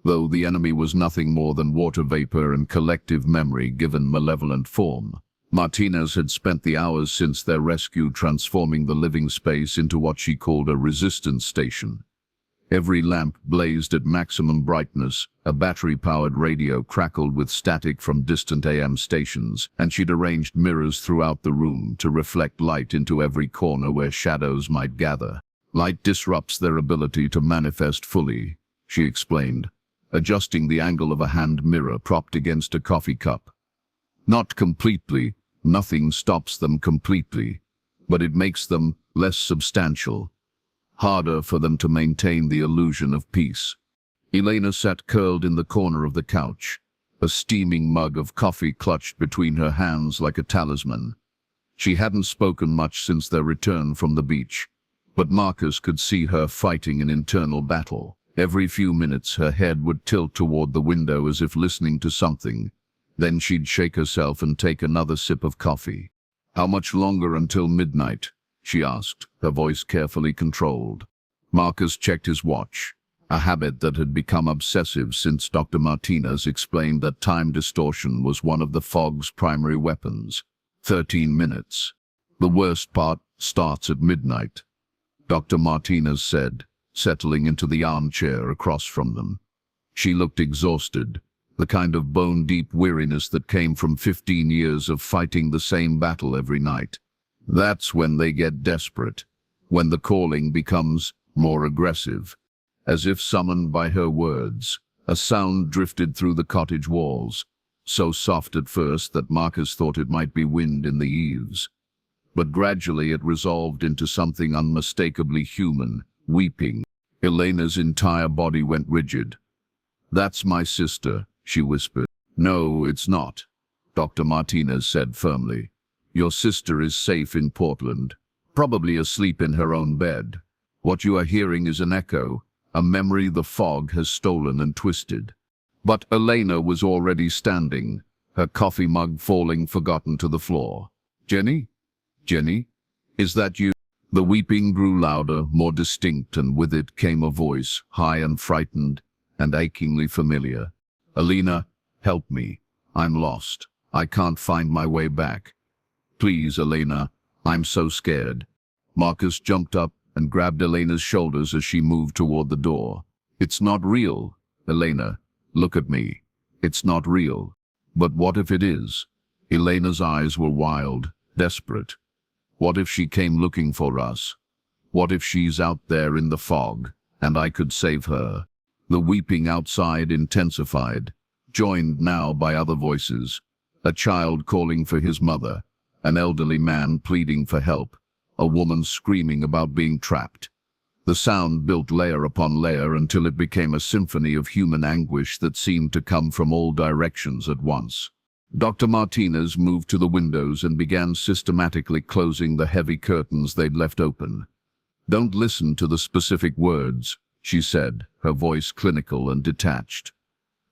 though the enemy was nothing more than water vapor and collective memory given malevolent form. Martinez had spent the hours since their rescue transforming the living space into what she called a resistance station. Every lamp blazed at maximum brightness, a battery-powered radio crackled with static from distant AM stations, and she'd arranged mirrors throughout the room to reflect light into every corner where shadows might gather. Light disrupts their ability to manifest fully, she explained, adjusting the angle of a hand mirror propped against a coffee cup. Not completely, nothing stops them completely, but it makes them less substantial. Harder for them to maintain the illusion of peace. Elena sat curled in the corner of the couch, a steaming mug of coffee clutched between her hands like a talisman. She hadn't spoken much since their return from the beach, but Marcus could see her fighting an internal battle. Every few minutes her head would tilt toward the window as if listening to something. Then she'd shake herself and take another sip of coffee. "How much longer until midnight?" she asked, her voice carefully controlled. Marcus checked his watch, a habit that had become obsessive since Dr. Martinez explained that time distortion was one of the fog's primary weapons. 13 minutes. The worst part starts at midnight, Dr. Martinez said, settling into the armchair across from them. She looked exhausted, the kind of bone-deep weariness that came from 15 years of fighting the same battle every night. That's when they get desperate, when the calling becomes more aggressive. As if summoned by her words, a sound drifted through the cottage walls, so soft at first that Marcus thought it might be wind in the eaves. But gradually it resolved into something unmistakably human, weeping. Elena's entire body went rigid. "That's my sister," she whispered. "No, it's not," Dr. Martinez said firmly. "Your sister is safe in Portland, probably asleep in her own bed. What you are hearing is an echo, a memory the fog has stolen and twisted." But Elena was already standing, her coffee mug falling forgotten to the floor. "Jenny? Jenny? Is that you?" The weeping grew louder, more distinct, and with it came a voice, high and frightened, and achingly familiar. "Elena, help me. I'm lost. I can't find my way back. Please, Elena, I'm so scared." Marcus jumped up and grabbed Elena's shoulders as she moved toward the door. "It's not real, Elena. Look at me. It's not real." "But what if it is?" Elena's eyes were wild, desperate. "What if she came looking for us? What if she's out there in the fog, and I could save her?" The weeping outside intensified, joined now by other voices. A child calling for his mother, an elderly man pleading for help, a woman screaming about being trapped. The sound built layer upon layer until it became a symphony of human anguish that seemed to come from all directions at once. Dr. Martinez moved to the windows and began systematically closing the heavy curtains they'd left open. "Don't listen to the specific words," she said, her voice clinical and detached.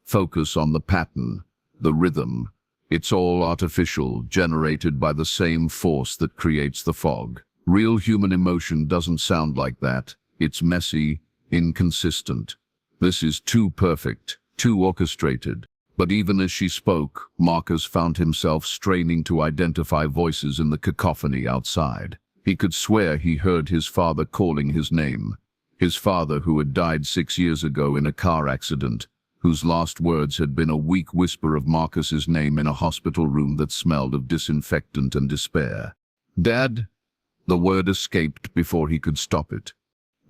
"Focus on the pattern, the rhythm. It's all artificial, generated by the same force that creates the fog. Real human emotion doesn't sound like that. It's messy, inconsistent. This is too perfect, too orchestrated. But even as she spoke, Marcus found himself straining to identify voices in the cacophony outside. He could swear he heard his father calling his name. His father, who had died 6 years ago in a car accident, whose last words had been a weak whisper of Marcus's name in a hospital room that smelled of disinfectant and despair. "Dad?" The word escaped before he could stop it.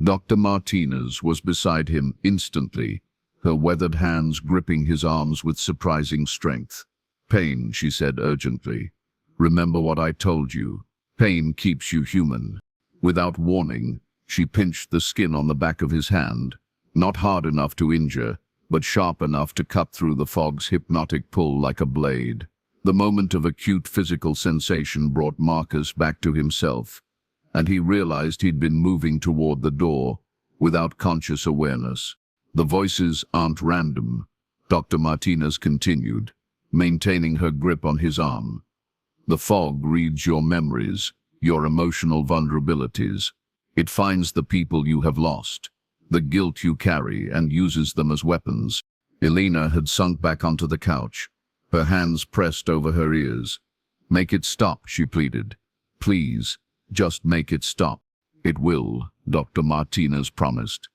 Dr. Martinez was beside him instantly, her weathered hands gripping his arms with surprising strength. "Pain," she said urgently. "Remember what I told you. Pain keeps you human." Without warning, she pinched the skin on the back of his hand, not hard enough to injure, but sharp enough to cut through the fog's hypnotic pull like a blade. The moment of acute physical sensation brought Marcus back to himself, and he realized he'd been moving toward the door without conscious awareness. "The voices aren't random," Dr. Martinez continued, maintaining her grip on his arm. "The fog reads your memories, your emotional vulnerabilities. It finds the people you have lost, the guilt you carry, and uses them as weapons." Elena had sunk back onto the couch, her hands pressed over her ears. "Make it stop," she pleaded. "Please, just make it stop." "It will," Dr. Martinez promised.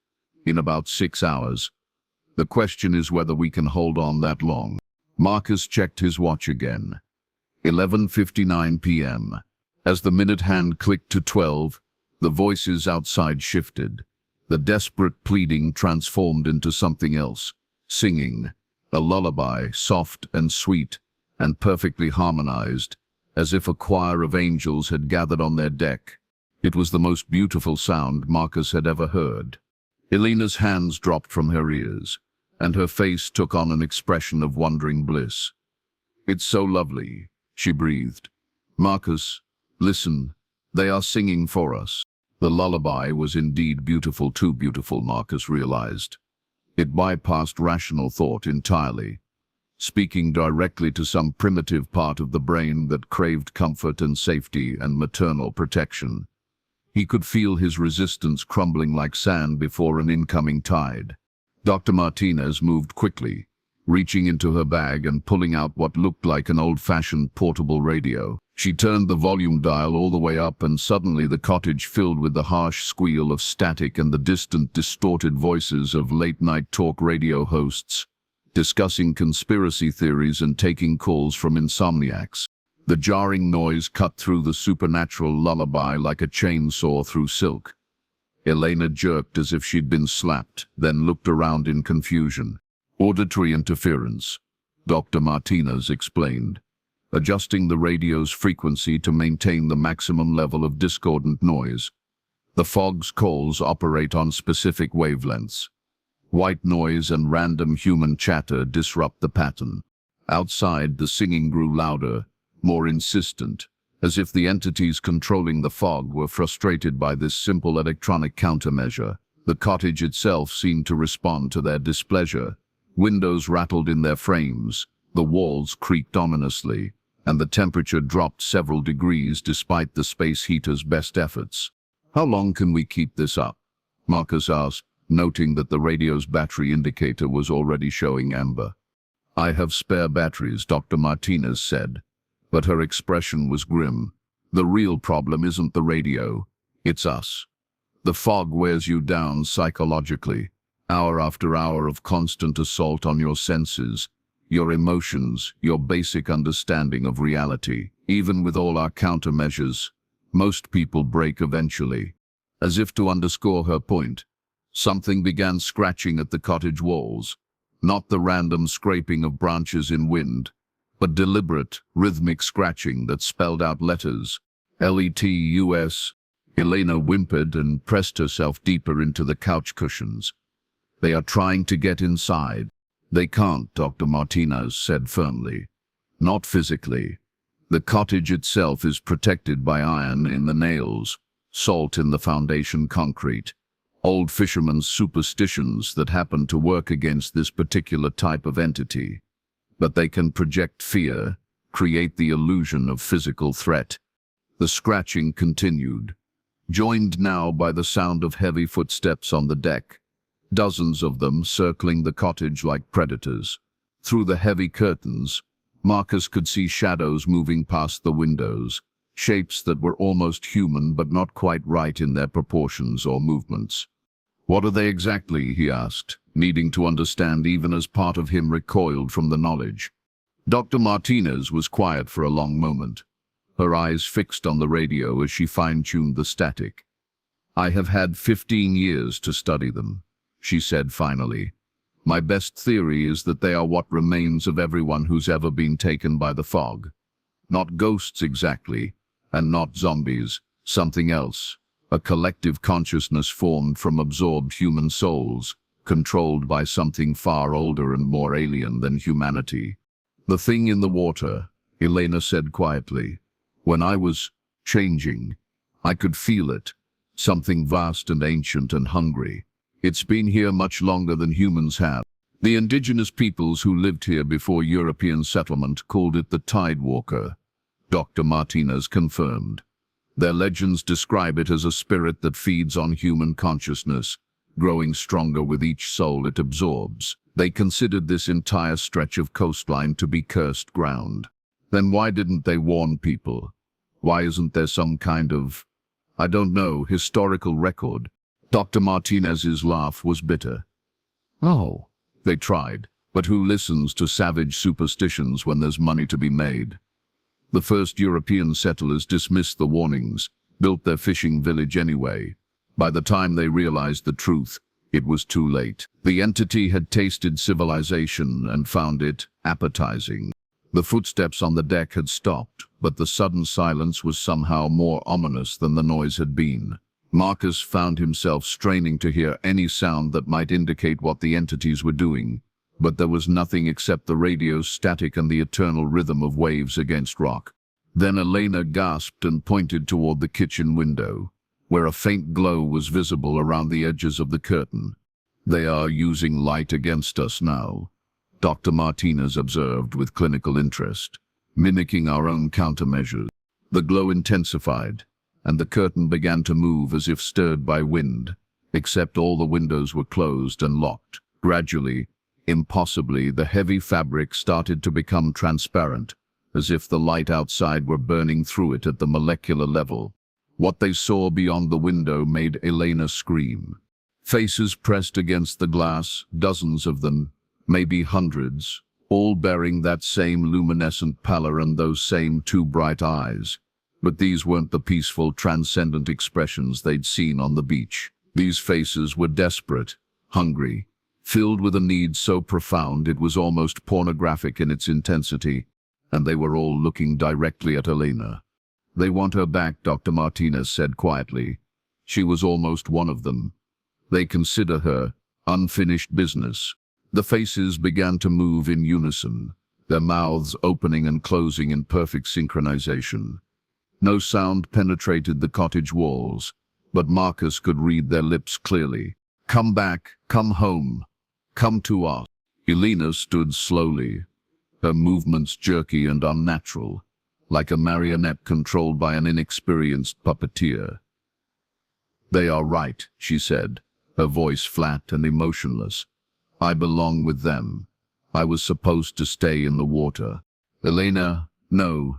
"In about 6 hours. The question is whether we can hold on that long." Marcus checked his watch again. 11:59 p.m. As the minute hand clicked to 12, the voices outside shifted. The desperate pleading transformed into something else, singing, a lullaby, soft and sweet, and perfectly harmonized, as if a choir of angels had gathered on their deck. It was the most beautiful sound Marcus had ever heard. Elena's hands dropped from her ears, and her face took on an expression of wondering bliss. "It's so lovely," she breathed. "Marcus, listen, they are singing for us." The lullaby was indeed beautiful, too beautiful, Marcus realized. It bypassed rational thought entirely, speaking directly to some primitive part of the brain that craved comfort and safety and maternal protection. He could feel his resistance crumbling like sand before an incoming tide. Dr. Martinez moved quickly, reaching into her bag and pulling out what looked like an old-fashioned portable radio. She turned the volume dial all the way up, and suddenly the cottage filled with the harsh squeal of static and the distant, distorted voices of late-night talk radio hosts, discussing conspiracy theories and taking calls from insomniacs. The jarring noise cut through the supernatural lullaby like a chainsaw through silk. Elena jerked as if she'd been slapped, then looked around in confusion. "Auditory interference," Dr. Martinez explained, adjusting the radio's frequency to maintain the maximum level of discordant noise. The fog's calls operate on specific wavelengths. White noise and random human chatter disrupt the pattern. Outside, the singing grew louder, more insistent, as if the entities controlling the fog were frustrated by this simple electronic countermeasure. The cottage itself seemed to respond to their displeasure. Windows rattled in their frames, the walls creaked ominously, and the temperature dropped several degrees despite the space heater's best efforts. "How long can we keep this up?" Marcus asked, noting that the radio's battery indicator was already showing amber. "I have spare batteries," Dr. Martinez said, but her expression was grim. "The real problem isn't the radio, it's us. The fog wears you down psychologically, hour after hour of constant assault on your senses, your emotions, your basic understanding of reality. Even with all our countermeasures, most people break eventually." As if to underscore her point, something began scratching at the cottage walls, not the random scraping of branches in wind, but deliberate, rhythmic scratching that spelled out letters. "LETUS." Elena whimpered and pressed herself deeper into the couch cushions. "They are trying to get inside." "They can't," Dr. Martinez said firmly. "Not physically. The cottage itself is protected by iron in the nails, salt in the foundation concrete. Old fishermen's superstitions that happen to work against this particular type of entity. But they can project fear, create the illusion of physical threat. The scratching continued, joined now by the sound of heavy footsteps on the deck, dozens of them circling the cottage like predators. Through the heavy curtains, Marcus could see shadows moving past the windows, shapes that were almost human but not quite right in their proportions or movements. "What are they exactly?" he asked, needing to understand even as part of him recoiled from the knowledge. Dr. Martinez was quiet for a long moment, her eyes fixed on the radio as she fine-tuned the static. "I have had 15 years to study them," she said finally. "My best theory is that they are what remains of everyone who's ever been taken by the fog. Not ghosts exactly, and not zombies, something else. A collective consciousness formed from absorbed human souls, controlled by something far older and more alien than humanity." "The thing in the water," Elena said quietly. "When I was changing, I could feel it. Something vast and ancient and hungry. It's been here much longer than humans have. The indigenous peoples who lived here before European settlement called it the Tidewater," Dr. Martinez confirmed. "Their legends describe it as a spirit that feeds on human consciousness, growing stronger with each soul it absorbs. They considered this entire stretch of coastline to be cursed ground. Then why didn't they warn people? Why isn't there some kind of, I don't know, historical record?" Dr. Martinez's laugh was bitter. "Oh, they tried, but who listens to savage superstitions when there's money to be made? The first European settlers dismissed the warnings, built their fishing village anyway. By the time they realized the truth, it was too late. The entity had tasted civilization and found it appetizing." The footsteps on the deck had stopped, but the sudden silence was somehow more ominous than the noise had been. Marcus found himself straining to hear any sound that might indicate what the entities were doing, but there was nothing except the radio's static and the eternal rhythm of waves against rock. Then Elena gasped and pointed toward the kitchen window, where a faint glow was visible around the edges of the curtain. "They are using light against us now," Dr. Martinez observed with clinical interest, "mimicking our own countermeasures." The glow intensified, and the curtain began to move as if stirred by wind, except all the windows were closed and locked. Gradually, impossibly, the heavy fabric started to become transparent, as if the light outside were burning through it at the molecular level. What they saw beyond the window made Elena scream. Faces pressed against the glass, dozens of them, maybe hundreds, all bearing that same luminescent pallor and those same two bright eyes. But these weren't the peaceful, transcendent expressions they'd seen on the beach. These faces were desperate, hungry, filled with a need so profound it was almost pornographic in its intensity, and they were all looking directly at Elena. "They want her back," Dr. Martinez said quietly. "She was almost one of them. They consider her unfinished business." The faces began to move in unison, their mouths opening and closing in perfect synchronization. No sound penetrated the cottage walls, but Marcus could read their lips clearly. "Come back, come home, come to us." Elena stood slowly, her movements jerky and unnatural, like a marionette controlled by an inexperienced puppeteer. "They are right," she said, her voice flat and emotionless. "I belong with them. I was supposed to stay in the water." "Elena, no."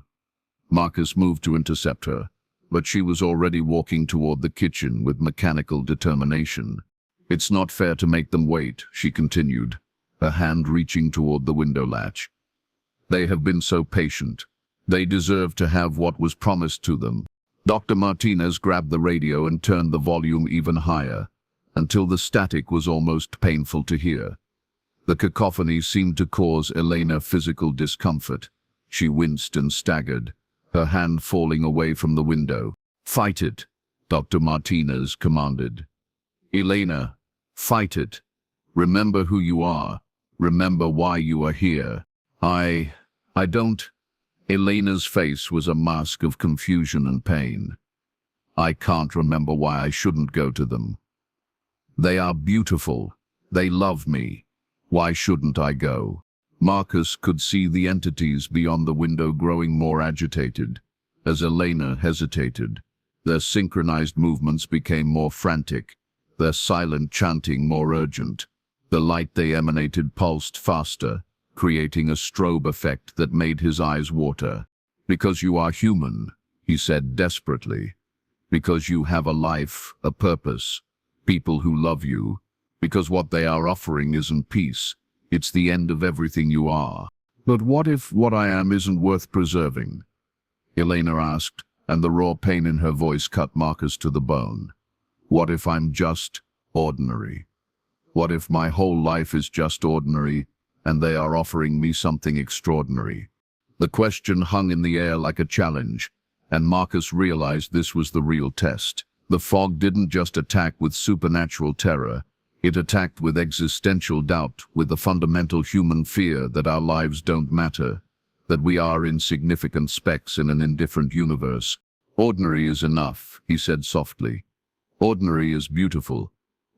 Marcus moved to intercept her, but she was already walking toward the kitchen with mechanical determination. "It's not fair to make them wait," she continued, her hand reaching toward the window latch. "They have been so patient. They deserve to have what was promised to them." Dr. Martinez grabbed the radio and turned the volume even higher, until the static was almost painful to hear. The cacophony seemed to cause Elena physical discomfort. She winced and staggered, her hand falling away from the window. "Fight it," Dr. Martinez commanded. "Elena, fight it. Remember who you are. Remember why you are here." I don't." Elena's face was a mask of confusion and pain. "I can't remember why I shouldn't go to them. They are beautiful. They love me. Why shouldn't I go?" Marcus could see the entities beyond the window growing more agitated. As Elena hesitated, their synchronized movements became more frantic, their silent chanting more urgent. The light they emanated pulsed faster, creating a strobe effect that made his eyes water. "Because you are human," he said desperately. "Because you have a life, a purpose, people who love you. Because what they are offering isn't peace, it's the end of everything you are." "But what if what I am isn't worth preserving?" Elena asked, and the raw pain in her voice cut Marcus to the bone. "What if I'm just ordinary? What if my whole life is just ordinary, and they are offering me something extraordinary?" The question hung in the air like a challenge, and Marcus realized this was the real test. The fog didn't just attack with supernatural terror, it attacked with existential doubt, with the fundamental human fear that our lives don't matter, that we are insignificant specks in an indifferent universe. "Ordinary is enough," he said softly. "Ordinary is beautiful.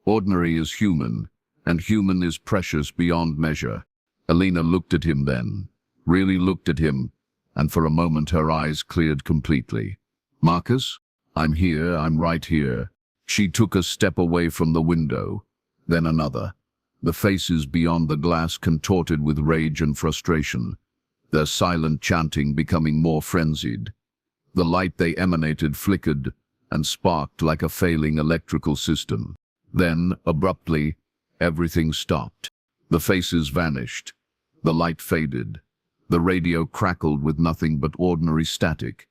Ordinary is human, and human is precious beyond measure." Elena looked at him then, really looked at him, and for a moment her eyes cleared completely. "Marcus, I'm here, I'm right here." She took a step away from the window, then another. The faces beyond the glass contorted with rage and frustration, their silent chanting becoming more frenzied. The light they emanated flickered and sparked like a failing electrical system. Then, abruptly, everything stopped. The faces vanished. The light faded. The radio crackled with nothing but ordinary static.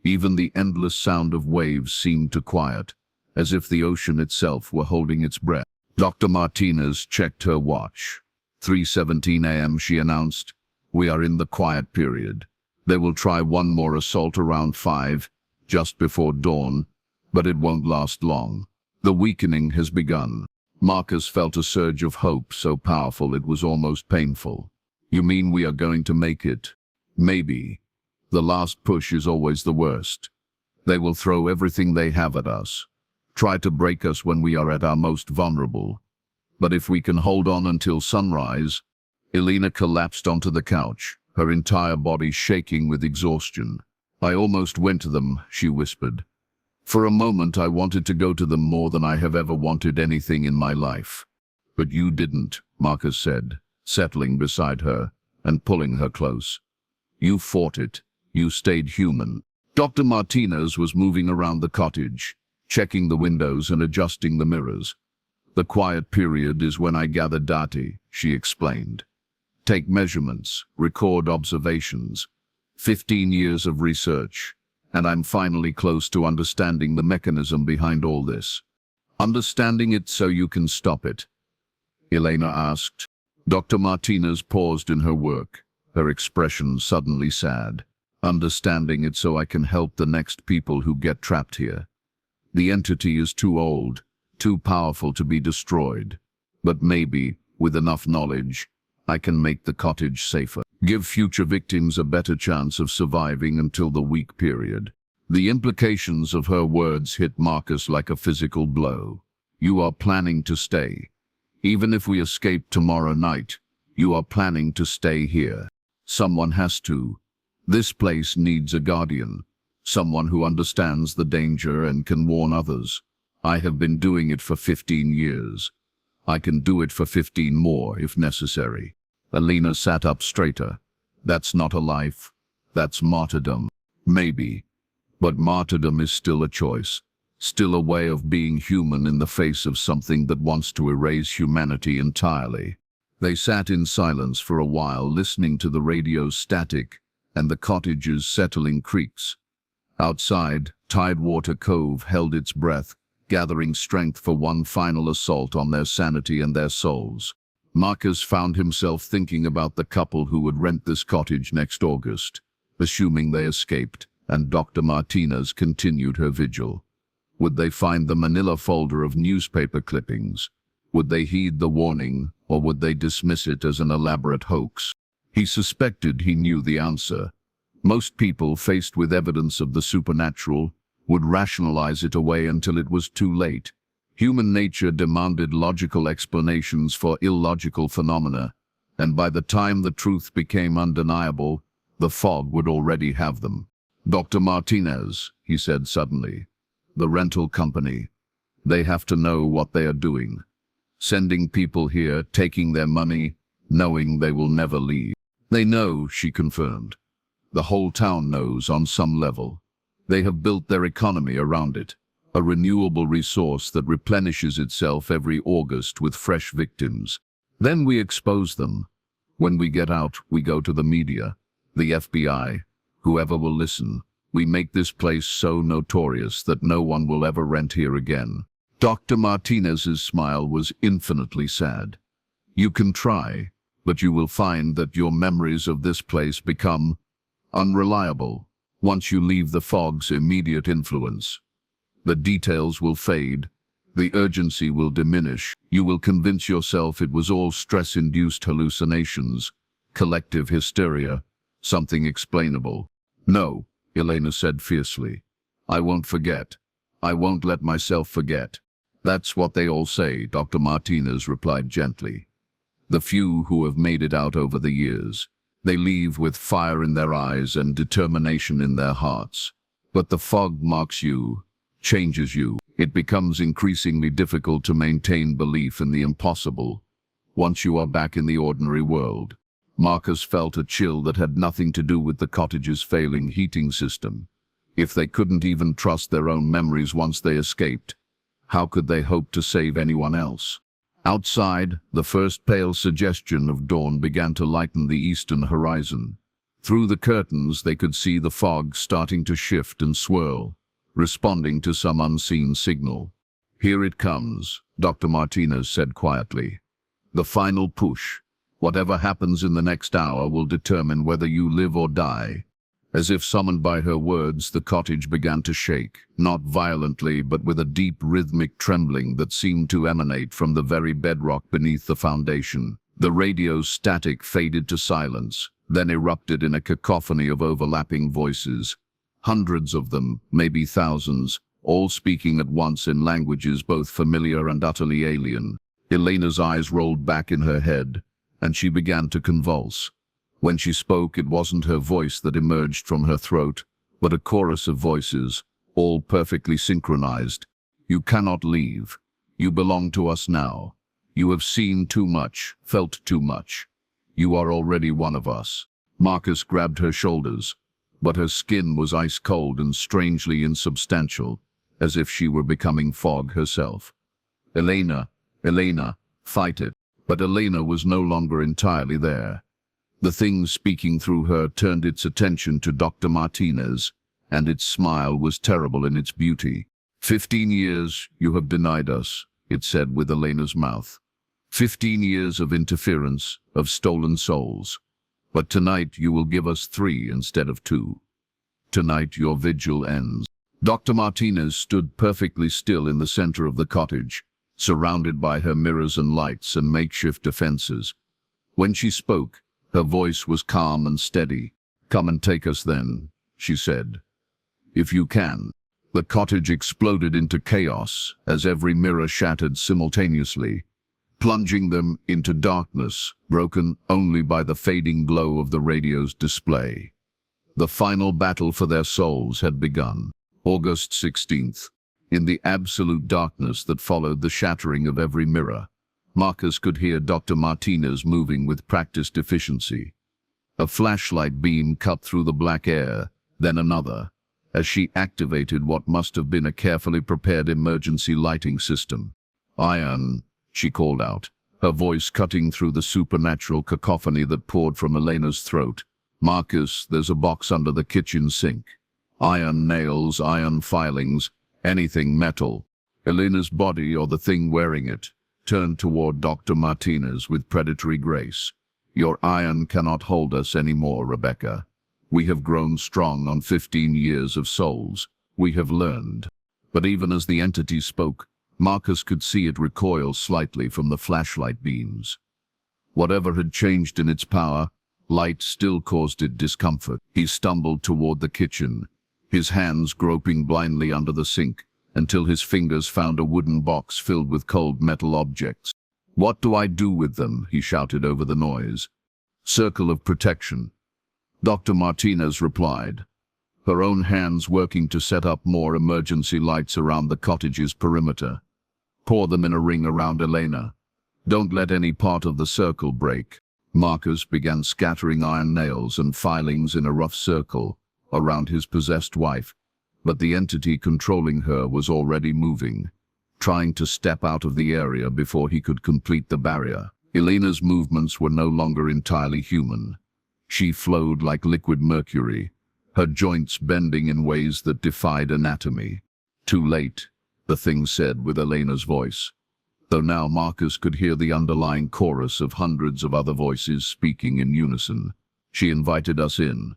Even the endless sound of waves seemed to quiet, as if the ocean itself were holding its breath. Dr. Martinez checked her watch. 3:17 a.m., she announced. "We are in the quiet period. They will try one more assault around 5, just before dawn, but it won't last long. The weakening has begun." Marcus felt a surge of hope so powerful it was almost painful. "You mean we are going to make it?" "Maybe. The last push is always the worst. They will throw everything they have at us, try to break us when we are at our most vulnerable. But if we can hold on until sunrise..." Elena collapsed onto the couch, her entire body shaking with exhaustion. "I almost went to them," she whispered. "For a moment I wanted to go to them more than I have ever wanted anything in my life." "But you didn't," Marcus said, settling beside her and pulling her close. "You fought it. You stayed human." Dr. Martinez was moving around the cottage, checking the windows and adjusting the mirrors. "The quiet period is when I gather data," she explained. "Take measurements, record observations. 15 years of research, and I'm finally close to understanding the mechanism behind all this." "Understanding it so you can stop it?" Elena asked. Dr. Martinez paused in her work, her expression suddenly sad. "Understanding it so I can help the next people who get trapped here. The entity is too old, too powerful to be destroyed. But maybe, with enough knowledge, I can make the cottage safer. Give future victims a better chance of surviving until the weak period." The implications of her words hit Marcus like a physical blow. "You are planning to stay. Even if we escape tomorrow night, you are planning to stay here. Someone has to. This place needs a guardian, someone who understands the danger and can warn others. I have been doing it for 15 years. I can do it for 15 more if necessary." Elena sat up straighter. "That's not a life. That's martyrdom." "Maybe. But martyrdom is still a choice, still a way of being human in the face of something that wants to erase humanity entirely." They sat in silence for a while, listening to the radio's static and the cottage's settling creaks. Outside, Tidewater Cove held its breath, gathering strength for one final assault on their sanity and their souls. Marcus found himself thinking about the couple who would rent this cottage next August, assuming they escaped, and Dr. Martinez continued her vigil. Would they find the manila folder of newspaper clippings? Would they heed the warning, or would they dismiss it as an elaborate hoax? He suspected he knew the answer. Most people, faced with evidence of the supernatural, would rationalize it away until it was too late. Human nature demanded logical explanations for illogical phenomena, and by the time the truth became undeniable, the fog would already have them. "Dr. Martinez," he said suddenly, "the rental company. They have to know what they are doing. Sending people here, taking their money, knowing they will never leave." "They know," she confirmed. "The whole town knows on some level. They have built their economy around it, a renewable resource that replenishes itself every August with fresh victims. Then we expose them. When we get out, we go to the media, the FBI, whoever will listen. We make this place so notorious that no one will ever rent here again." Dr. Martinez's smile was infinitely sad. "You can try, but you will find that your memories of this place become unreliable once you leave the fog's immediate influence. The details will fade, the urgency will diminish. You will convince yourself it was all stress-induced hallucinations, collective hysteria, something explainable." "No," Elena said fiercely. "I won't forget. I won't let myself forget." "That's what they all say," Dr. Martinez replied gently. "The few who have made it out over the years. They leave with fire in their eyes and determination in their hearts. But the fog marks you, changes you. It becomes increasingly difficult to maintain belief in the impossible once you are back in the ordinary world." Marcus felt a chill that had nothing to do with the cottage's failing heating system. If they couldn't even trust their own memories once they escaped, how could they hope to save anyone else? Outside, the first pale suggestion of dawn began to lighten the eastern horizon. Through the curtains, they could see the fog starting to shift and swirl, responding to some unseen signal. "Here it comes," Dr. Martinez said quietly. "The final push. Whatever happens in the next hour will determine whether you live or die." As if summoned by her words, the cottage began to shake, not violently, but with a deep rhythmic trembling that seemed to emanate from the very bedrock beneath the foundation. The radio's static faded to silence, then erupted in a cacophony of overlapping voices. Hundreds of them, maybe thousands, all speaking at once in languages both familiar and utterly alien. Elena's eyes rolled back in her head, and she began to convulse. When she spoke, it wasn't her voice that emerged from her throat, but a chorus of voices, all perfectly synchronized. "You cannot leave. You belong to us now. You have seen too much, felt too much. You are already one of us." Marcus grabbed her shoulders, but her skin was ice-cold and strangely insubstantial, as if she were becoming fog herself. "Elena, Elena, fight it." But Elena was no longer entirely there. The thing speaking through her turned its attention to Dr. Martinez, and its smile was terrible in its beauty. 15 years you have denied us," it said with Elena's mouth. 15 years of interference, of stolen souls. But tonight you will give us 3 instead of 2. Tonight your vigil ends." Dr. Martinez stood perfectly still in the center of the cottage, surrounded by her mirrors and lights and makeshift defenses. When she spoke, her voice was calm and steady. "Come and take us then," she said. "If you can." The cottage exploded into chaos as every mirror shattered simultaneously, plunging them into darkness, broken only by the fading glow of the radio's display. The final battle for their souls had begun. August 16th. In the absolute darkness that followed the shattering of every mirror, Marcus could hear Dr. Martinez moving with practiced efficiency. A flashlight beam cut through the black air, then another, as she activated what must have been a carefully prepared emergency lighting system. "Iron," she called out, her voice cutting through the supernatural cacophony that poured from Elena's throat. "Marcus, there's a box under the kitchen sink. Iron nails, iron filings, anything metal." Elena's body, or the thing wearing it, turned toward Dr. Martinez with predatory grace. "Your iron cannot hold us anymore, Rebecca. We have grown strong on 15 years of souls. We have learned." But even as the entity spoke, Marcus could see it recoil slightly from the flashlight beams. Whatever had changed in its power, light still caused it discomfort. He stumbled toward the kitchen, his hands groping blindly under the sink, until his fingers found a wooden box filled with cold metal objects. "What do I do with them?" he shouted over the noise. "Circle of protection," Dr. Martinez replied, her own hands working to set up more emergency lights around the cottage's perimeter. "Pour them in a ring around Elena. Don't let any part of the circle break." Marcus began scattering iron nails and filings in a rough circle around his possessed wife, but the entity controlling her was already moving, trying to step out of the area before he could complete the barrier. Elena's movements were no longer entirely human. She flowed like liquid mercury, her joints bending in ways that defied anatomy. "Too late," the thing said with Elena's voice, though now Marcus could hear the underlying chorus of hundreds of other voices speaking in unison. "She invited us in.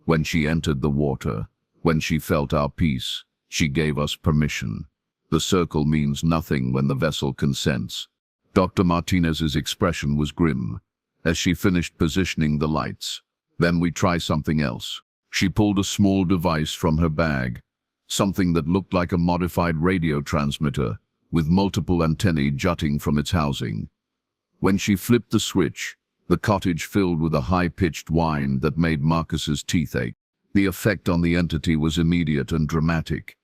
When she entered the water, when she felt our peace, she gave us permission. The circle means nothing when the vessel consents." Dr. Martinez's expression was grim as she finished positioning the lights. "Then we try something else." She pulled a small device from her bag, something that looked like a modified radio transmitter, with multiple antennae jutting from its housing. When she flipped the switch, the cottage filled with a high-pitched whine that made Marcus's teeth ache. The effect on the entity was immediate and dramatic.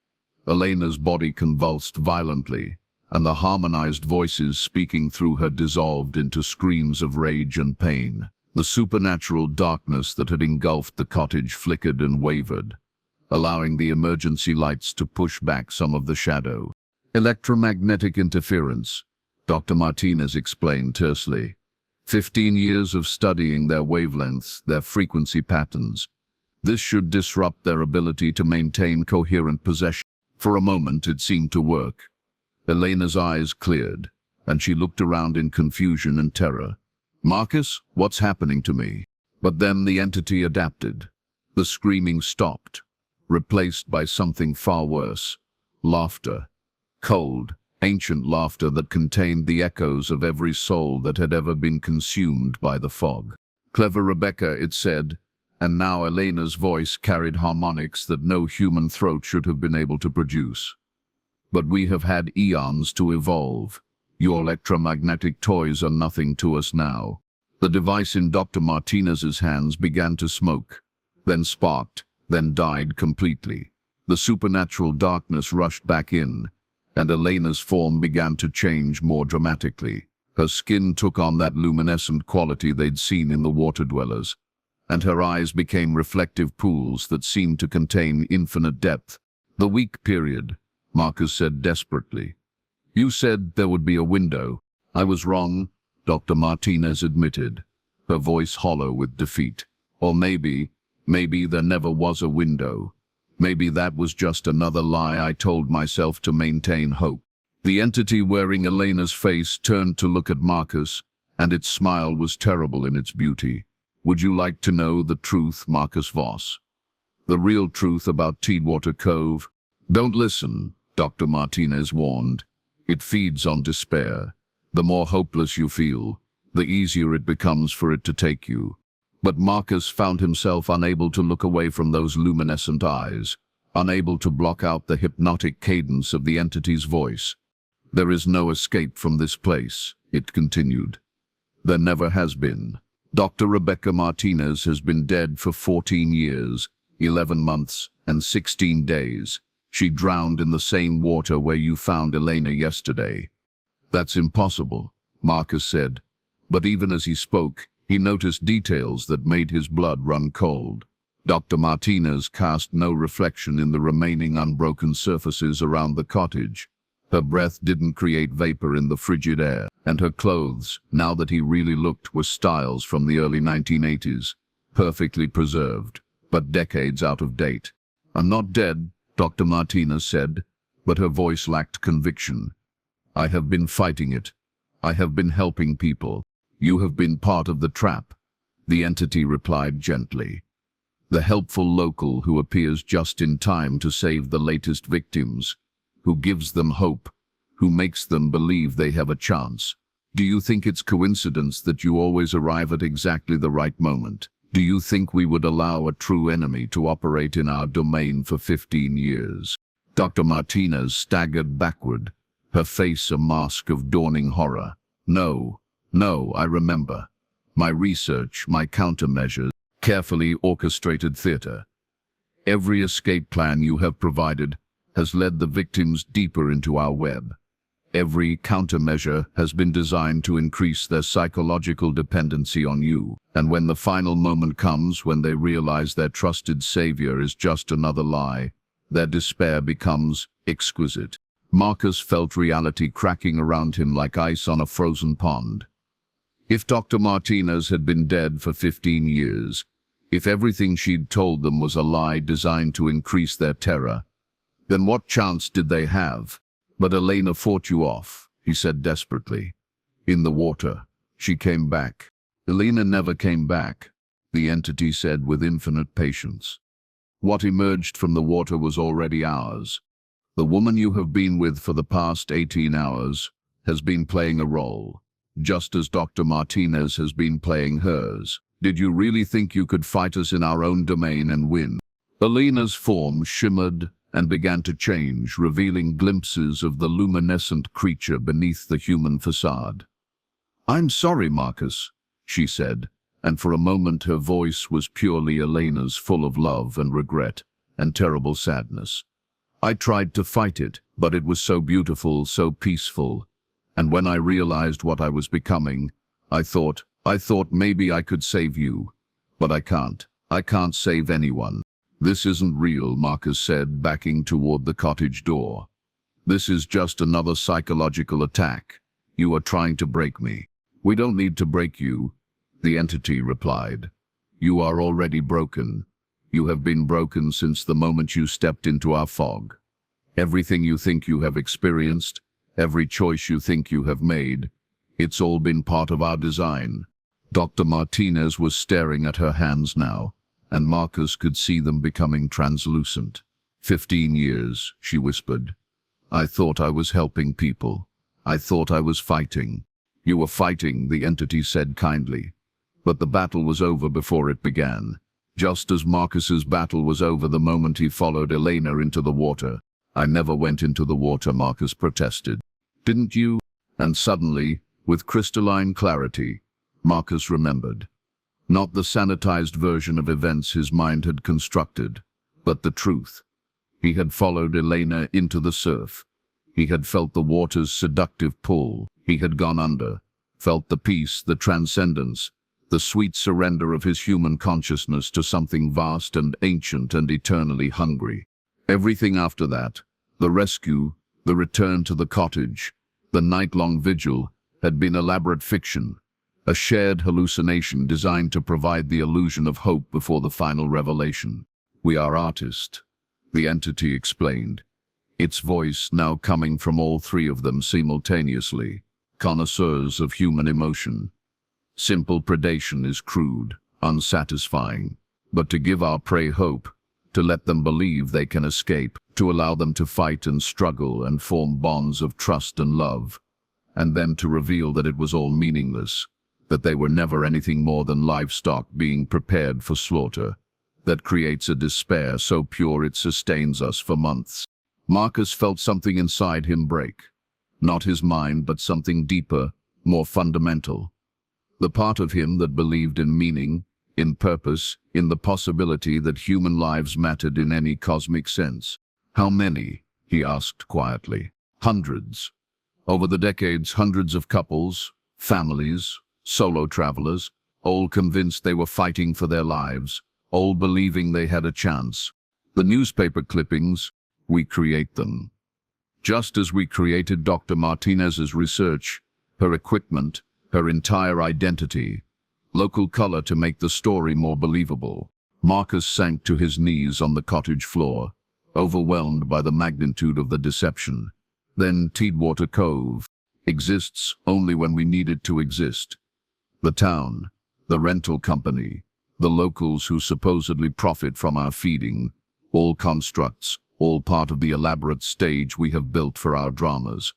Elena's body convulsed violently, and the harmonized voices speaking through her dissolved into screams of rage and pain. The supernatural darkness that had engulfed the cottage flickered and wavered, allowing the emergency lights to push back some of the shadow. "Electromagnetic interference," Dr. Martinez explained tersely. 15 years of studying their wavelengths, their frequency patterns. This should disrupt their ability to maintain coherent possession. For a moment it seemed to work. Elena's eyes cleared, and she looked around in confusion and terror. "Marcus, what's happening to me?" But then the entity adapted. The screaming stopped, replaced by something far worse. Laughter. Cold, ancient laughter that contained the echoes of every soul that had ever been consumed by the fog. "Clever Rebecca," it said, and now Elena's voice carried harmonics that no human throat should have been able to produce. "But we have had eons to evolve. Your electromagnetic toys are nothing to us now." The device in Dr. Martinez's hands began to smoke, then sparked, then died completely. The supernatural darkness rushed back in, and Elena's form began to change more dramatically. Her skin took on that luminescent quality they'd seen in the water dwellers, and her eyes became reflective pools that seemed to contain infinite depth. "The weak period," Marcus said desperately. "You said there would be a window." "I was wrong," Dr. Martinez admitted, her voice hollow with defeat. "Or maybe there never was a window. Maybe that was just another lie I told myself to maintain hope." The entity wearing Elena's face turned to look at Marcus, and its smile was terrible in its beauty. "Would you like to know the truth, Marcus Voss? The real truth about Tidewater Cove?" "Don't listen," Dr. Martinez warned. "It feeds on despair. The more hopeless you feel, the easier it becomes for it to take you." But Marcus found himself unable to look away from those luminescent eyes, unable to block out the hypnotic cadence of the entity's voice. "There is no escape from this place," it continued. "There never has been. Dr. Rebecca Martinez has been dead for 14 years, 11 months, and 16 days. She drowned in the same water where you found Elena yesterday." "That's impossible," Marcus said, but even as he spoke, he noticed details that made his blood run cold. Dr. Martinez cast no reflection in the remaining unbroken surfaces around the cottage. Her breath didn't create vapor in the frigid air, and her clothes, now that he really looked, were styles from the early 1980s, perfectly preserved, but decades out of date. "I'm not dead," Dr. Martinez said, but her voice lacked conviction. "I have been fighting it. I have been helping people. You have been part of the trap," the entity replied gently. "The helpful local who appears just in time to save the latest victims, who gives them hope, who makes them believe they have a chance. Do you think it's coincidence that you always arrive at exactly the right moment? Do you think we would allow a true enemy to operate in our domain for 15 years? Dr. Martinez staggered backward, her face a mask of dawning horror. No, no, I remember. My research, my countermeasures, carefully orchestrated theater. Every escape plan you have provided has led the victims deeper into our web. Every countermeasure has been designed to increase their psychological dependency on you. And when the final moment comes, when they realize their trusted savior is just another lie, their despair becomes exquisite. Marcus felt reality cracking around him like ice on a frozen pond. If Dr. Martinez had been dead for 15 years, if everything she'd told them was a lie designed to increase their terror, then what chance did they have? But Elena fought you off, he said desperately. In the water, she came back. Elena never came back, the entity said with infinite patience. What emerged from the water was already ours. The woman you have been with for the past 18 hours has been playing a role, just as Dr. Martinez has been playing hers. Did you really think you could fight us in our own domain and win? Elena's form shimmered and began to change, revealing glimpses of the luminescent creature beneath the human facade. I'm sorry, Marcus, she said, and for a moment her voice was purely Elena's, full of love and regret and terrible sadness. I tried to fight it, but it was so beautiful, so peaceful, and when I realized what I was becoming, I thought maybe I could save you, but I can't. I can't save anyone. This isn't real, Marcus said, backing toward the cottage door. This is just another psychological attack. You are trying to break me. We don't need to break you, the entity replied. You are already broken. You have been broken since the moment you stepped into our fog. Everything you think you have experienced, every choice you think you have made, it's all been part of our design. Dr. Martinez was staring at her hands now, and Marcus could see them becoming translucent. 15 years, she whispered. I thought I was helping people. I thought I was fighting. You were fighting, the entity said kindly. But the battle was over before it began. Just as Marcus's battle was over the moment he followed Elena into the water. I never went into the water, Marcus protested. Didn't you? And suddenly, with crystalline clarity, Marcus remembered. Not the sanitized version of events his mind had constructed, but the truth. He had followed Elena into the surf. He had felt the water's seductive pull. He had gone under, felt the peace, the transcendence, the sweet surrender of his human consciousness to something vast and ancient and eternally hungry. Everything after that, the rescue, the return to the cottage, the night-long vigil, had been elaborate fiction. A shared hallucination designed to provide the illusion of hope before the final revelation. We are artists, the entity explained, its voice now coming from all three of them simultaneously, connoisseurs of human emotion. Simple predation is crude, unsatisfying, but to give our prey hope, to let them believe they can escape, to allow them to fight and struggle and form bonds of trust and love, and then to reveal that it was all meaningless, that they were never anything more than livestock being prepared for slaughter, that creates a despair so pure it sustains us for months. Marcus felt something inside him break. Not his mind, but something deeper, more fundamental. The part of him that believed in meaning, in purpose, in the possibility that human lives mattered in any cosmic sense. How many? He asked quietly. Hundreds. Over the decades, hundreds of couples, families, solo travelers, all convinced they were fighting for their lives, all believing they had a chance. The newspaper clippings, we create them. Just as we created Dr. Martinez's research, her equipment, her entire identity, local color to make the story more believable. Marcus sank to his knees on the cottage floor, overwhelmed by the magnitude of the deception. Then Tidewater Cove exists only when we need it to exist. The town, the rental company, the locals who supposedly profit from our feeding, all constructs, all part of the elaborate stage we have built for our dramas.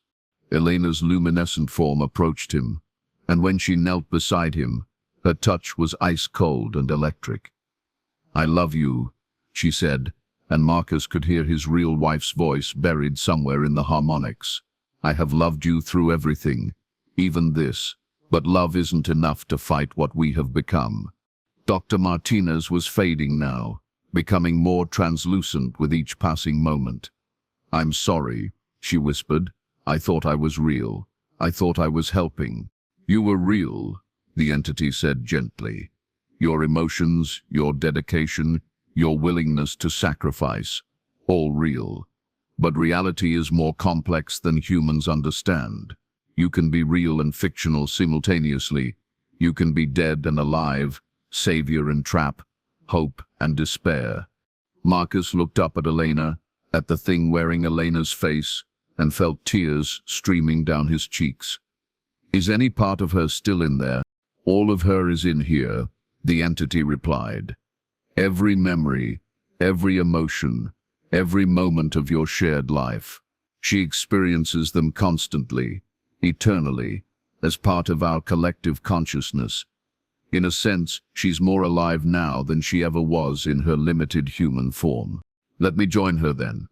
Elena's luminescent form approached him, and when she knelt beside him, her touch was ice-cold and electric. I love you, she said, and Marcus could hear his real wife's voice buried somewhere in the harmonics. I have loved you through everything, even this. But love isn't enough to fight what we have become. Dr. Martinez was fading now, becoming more translucent with each passing moment. "I'm sorry," she whispered. "I thought I was real. I thought I was helping." "You were real," the entity said gently. "Your emotions, your dedication, your willingness to sacrifice, all real. But reality is more complex than humans understand. You can be real and fictional simultaneously. You can be dead and alive, savior and trap, hope and despair." Marcus looked up at Elena, at the thing wearing Elena's face, and felt tears streaming down his cheeks. "Is any part of her still in there?" "All of her is in here," the entity replied. "Every memory, every emotion, every moment of your shared life. She experiences them constantly, eternally, as part of our collective consciousness. In a sense, she's more alive now than she ever was in her limited human form. Let me join her then.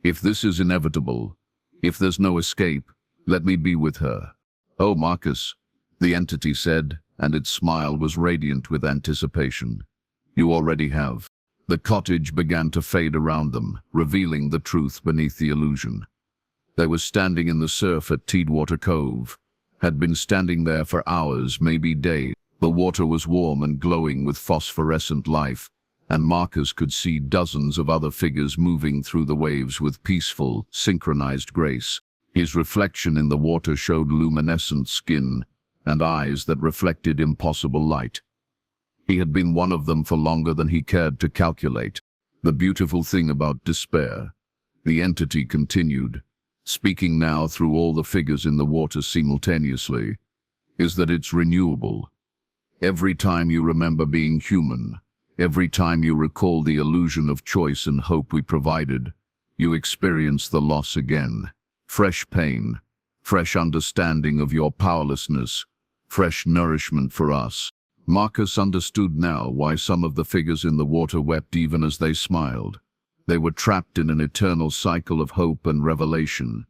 If this is inevitable, if there's no escape, let me be with her." "Oh, Marcus," the entity said, and its smile was radiant with anticipation. "You already have." The cottage began to fade around them, revealing the truth beneath the illusion. They were standing in the surf at Tidewater Cove, had been standing there for hours, maybe days. The water was warm and glowing with phosphorescent life, and Marcus could see dozens of other figures moving through the waves with peaceful, synchronized grace. His reflection in the water showed luminescent skin and eyes that reflected impossible light. He had been one of them for longer than he cared to calculate. "The beautiful thing about despair," the entity continued, speaking now through all the figures in the water simultaneously, "is that it's renewable. Every time you remember being human, every time you recall the illusion of choice and hope we provided, you experience the loss again. Fresh pain, fresh understanding of your powerlessness, fresh nourishment for us." Marcus understood now why some of the figures in the water wept even as they smiled. They were trapped in an eternal cycle of hope and revelation,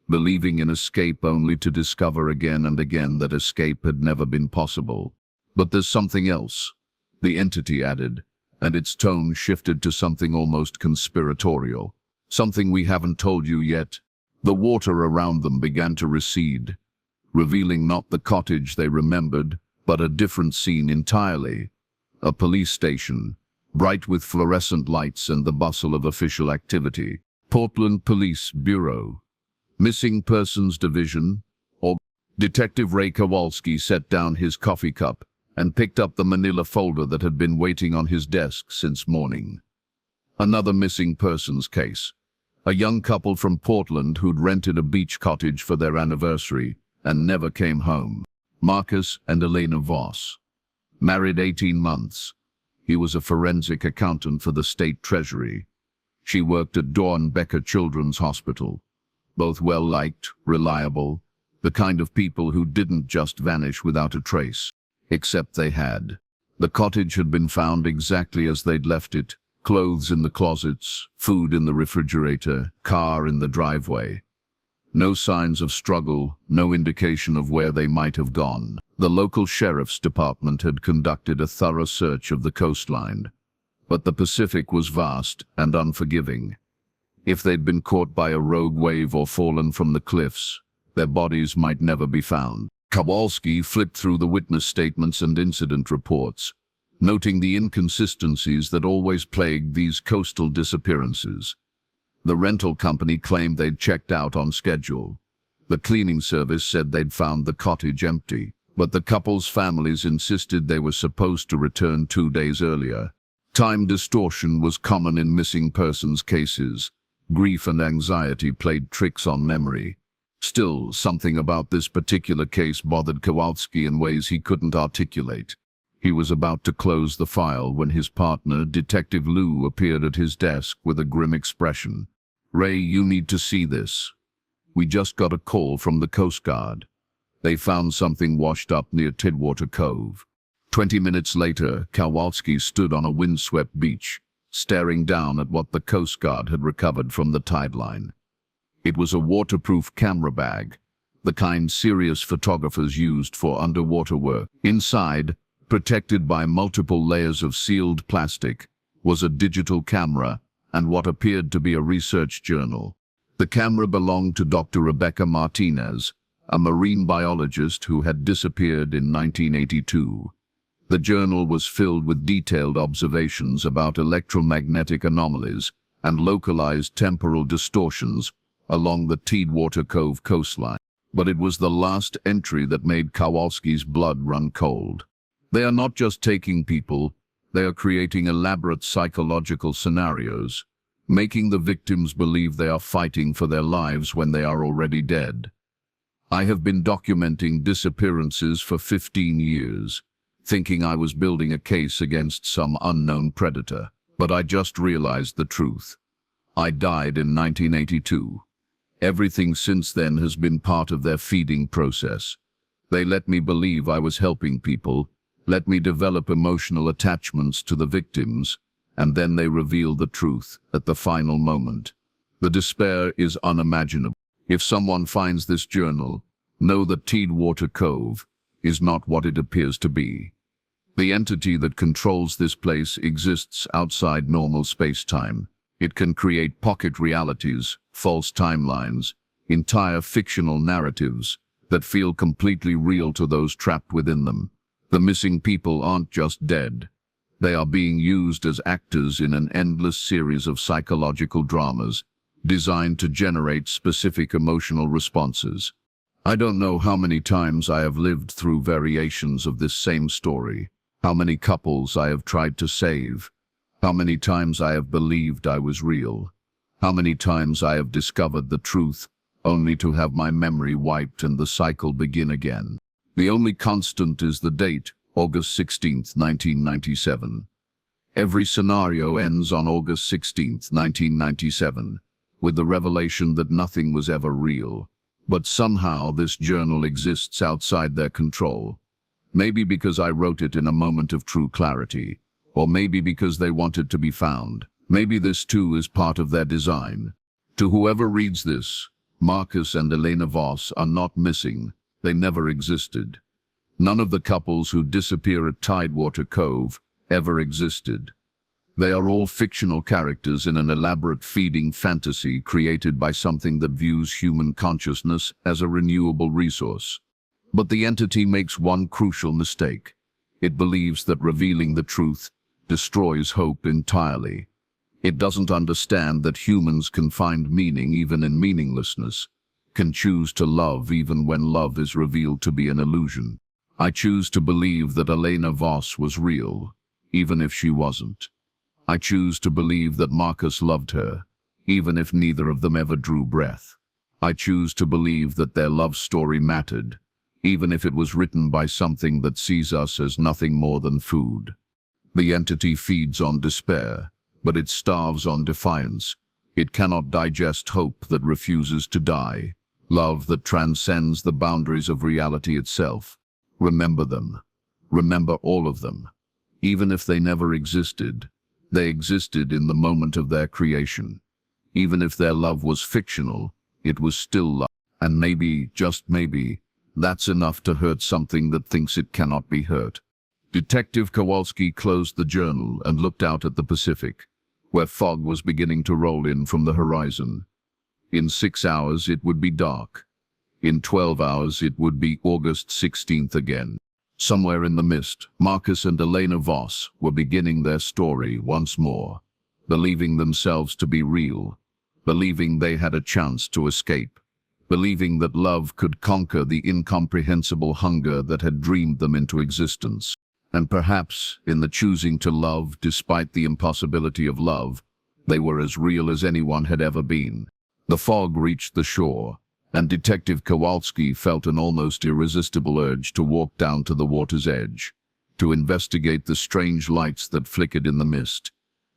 believing in escape only to discover again and again that escape had never been possible. "But there's something else," the entity added, and its tone shifted to something almost conspiratorial. "Something we haven't told you yet." The water around them began to recede, revealing not the cottage they remembered, but a different scene entirely. A police station, bright with fluorescent lights and the bustle of official activity. Portland Police Bureau. Missing Persons Division, or Detective Ray Kowalski set down his coffee cup and picked up the manila folder that had been waiting on his desk since morning. Another missing persons case. A young couple from Portland who'd rented a beach cottage for their anniversary and never came home. Marcus and Elena Voss. Married 18 months. He was a forensic accountant for the state treasury. She worked at Dornbecker Children's Hospital. Both well-liked, reliable, the kind of people who didn't just vanish without a trace. Except they had. The cottage had been found exactly as they'd left it. Clothes in the closets, food in the refrigerator, car in the driveway. No signs of struggle, no indication of where they might have gone. The local sheriff's department had conducted a thorough search of the coastline, but the Pacific was vast and unforgiving. If they'd been caught by a rogue wave or fallen from the cliffs, their bodies might never be found. Kowalski flipped through the witness statements and incident reports, noting the inconsistencies that always plagued these coastal disappearances. The rental company claimed they'd checked out on schedule. The cleaning service said they'd found the cottage empty, but the couple's families insisted they were supposed to return 2 days earlier. Time distortion was common in missing persons cases. Grief and anxiety played tricks on memory. Still, something about this particular case bothered Kowalski in ways he couldn't articulate. He was about to close the file when his partner, Detective Lou, appeared at his desk with a grim expression. "Ray, you need to see this. We just got a call from the Coast Guard. They found something washed up near Tidewater Cove." 20 minutes later, Kowalski stood on a windswept beach, staring down at what the Coast Guard had recovered from the tide line. It was a waterproof camera bag, the kind serious photographers used for underwater work. Inside, protected by multiple layers of sealed plastic, was a digital camera and what appeared to be a research journal. The camera belonged to Dr. Rebecca Martinez, a marine biologist who had disappeared in 1982. The journal was filled with detailed observations about electromagnetic anomalies and localized temporal distortions along the Tidewater Cove coastline. But it was the last entry that made Kowalski's blood run cold. They are not just taking people, they are creating elaborate psychological scenarios, making the victims believe they are fighting for their lives when they are already dead. I have been documenting disappearances for 15 years, thinking I was building a case against some unknown predator. But I just realized the truth. I died in 1982. Everything since then has been part of their feeding process. They let me believe I was helping people, let me develop emotional attachments to the victims, and then they reveal the truth at the final moment. The despair is unimaginable. If someone finds this journal, know that Tidewater Cove is not what it appears to be. The entity that controls this place exists outside normal space-time. It can create pocket realities, false timelines, entire fictional narratives that feel completely real to those trapped within them. The missing people aren't just dead. They are being used as actors in an endless series of psychological dramas designed to generate specific emotional responses. I don't know how many times I have lived through variations of this same story, how many couples I have tried to save, how many times I have believed I was real, how many times I have discovered the truth only to have my memory wiped and the cycle begin again. The only constant is the date, August 16th, 1997. Every scenario ends on August 16th, 1997, with the revelation that nothing was ever real. But somehow this journal exists outside their control. Maybe because I wrote it in a moment of true clarity, or maybe because they wanted to be found. Maybe this too is part of their design. To whoever reads this, Marcus and Elena Voss are not missing. They never existed. None of the couples who disappear at Tidewater Cove ever existed. They are all fictional characters in an elaborate feeding fantasy created by something that views human consciousness as a renewable resource. But the entity makes one crucial mistake. It believes that revealing the truth destroys hope entirely. It doesn't understand that humans can find meaning even in meaninglessness, can choose to love even when love is revealed to be an illusion. I choose to believe that Elena Voss was real, even if she wasn't. I choose to believe that Marcus loved her, even if neither of them ever drew breath. I choose to believe that their love story mattered, even if it was written by something that sees us as nothing more than food. The entity feeds on despair, but it starves on defiance. It cannot digest hope that refuses to die, love that transcends the boundaries of reality itself. Remember them. Remember all of them. Even if they never existed, they existed in the moment of their creation. Even if their love was fictional, it was still love. And maybe, just maybe, that's enough to hurt something that thinks it cannot be hurt. Detective Kowalski closed the journal and looked out at the Pacific, where fog was beginning to roll in from the horizon. In 6 hours it would be dark. In 12 hours it would be August 16th again. Somewhere in the mist, Marcus and Elena Voss were beginning their story once more, believing themselves to be real, believing they had a chance to escape, believing that love could conquer the incomprehensible hunger that had dreamed them into existence. And perhaps, in the choosing to love despite the impossibility of love, they were as real as anyone had ever been. The fog reached the shore, and Detective Kowalski felt an almost irresistible urge to walk down to the water's edge, to investigate the strange lights that flickered in the mist,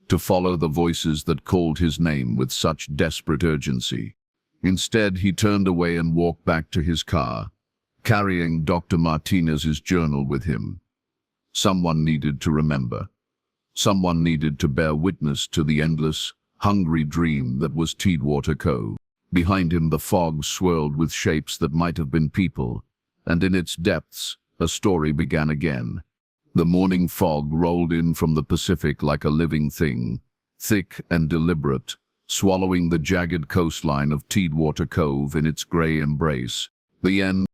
to follow the voices that called his name with such desperate urgency. Instead, he turned away and walked back to his car, carrying Dr. Martinez's journal with him. Someone needed to remember. Someone needed to bear witness to the endless, hungry dream that was Tidewater Cove. Behind him, the fog swirled with shapes that might have been people, and in its depths, a story began again. The morning fog rolled in from the Pacific like a living thing, thick and deliberate, swallowing the jagged coastline of Tidewater Cove in its grey embrace. The end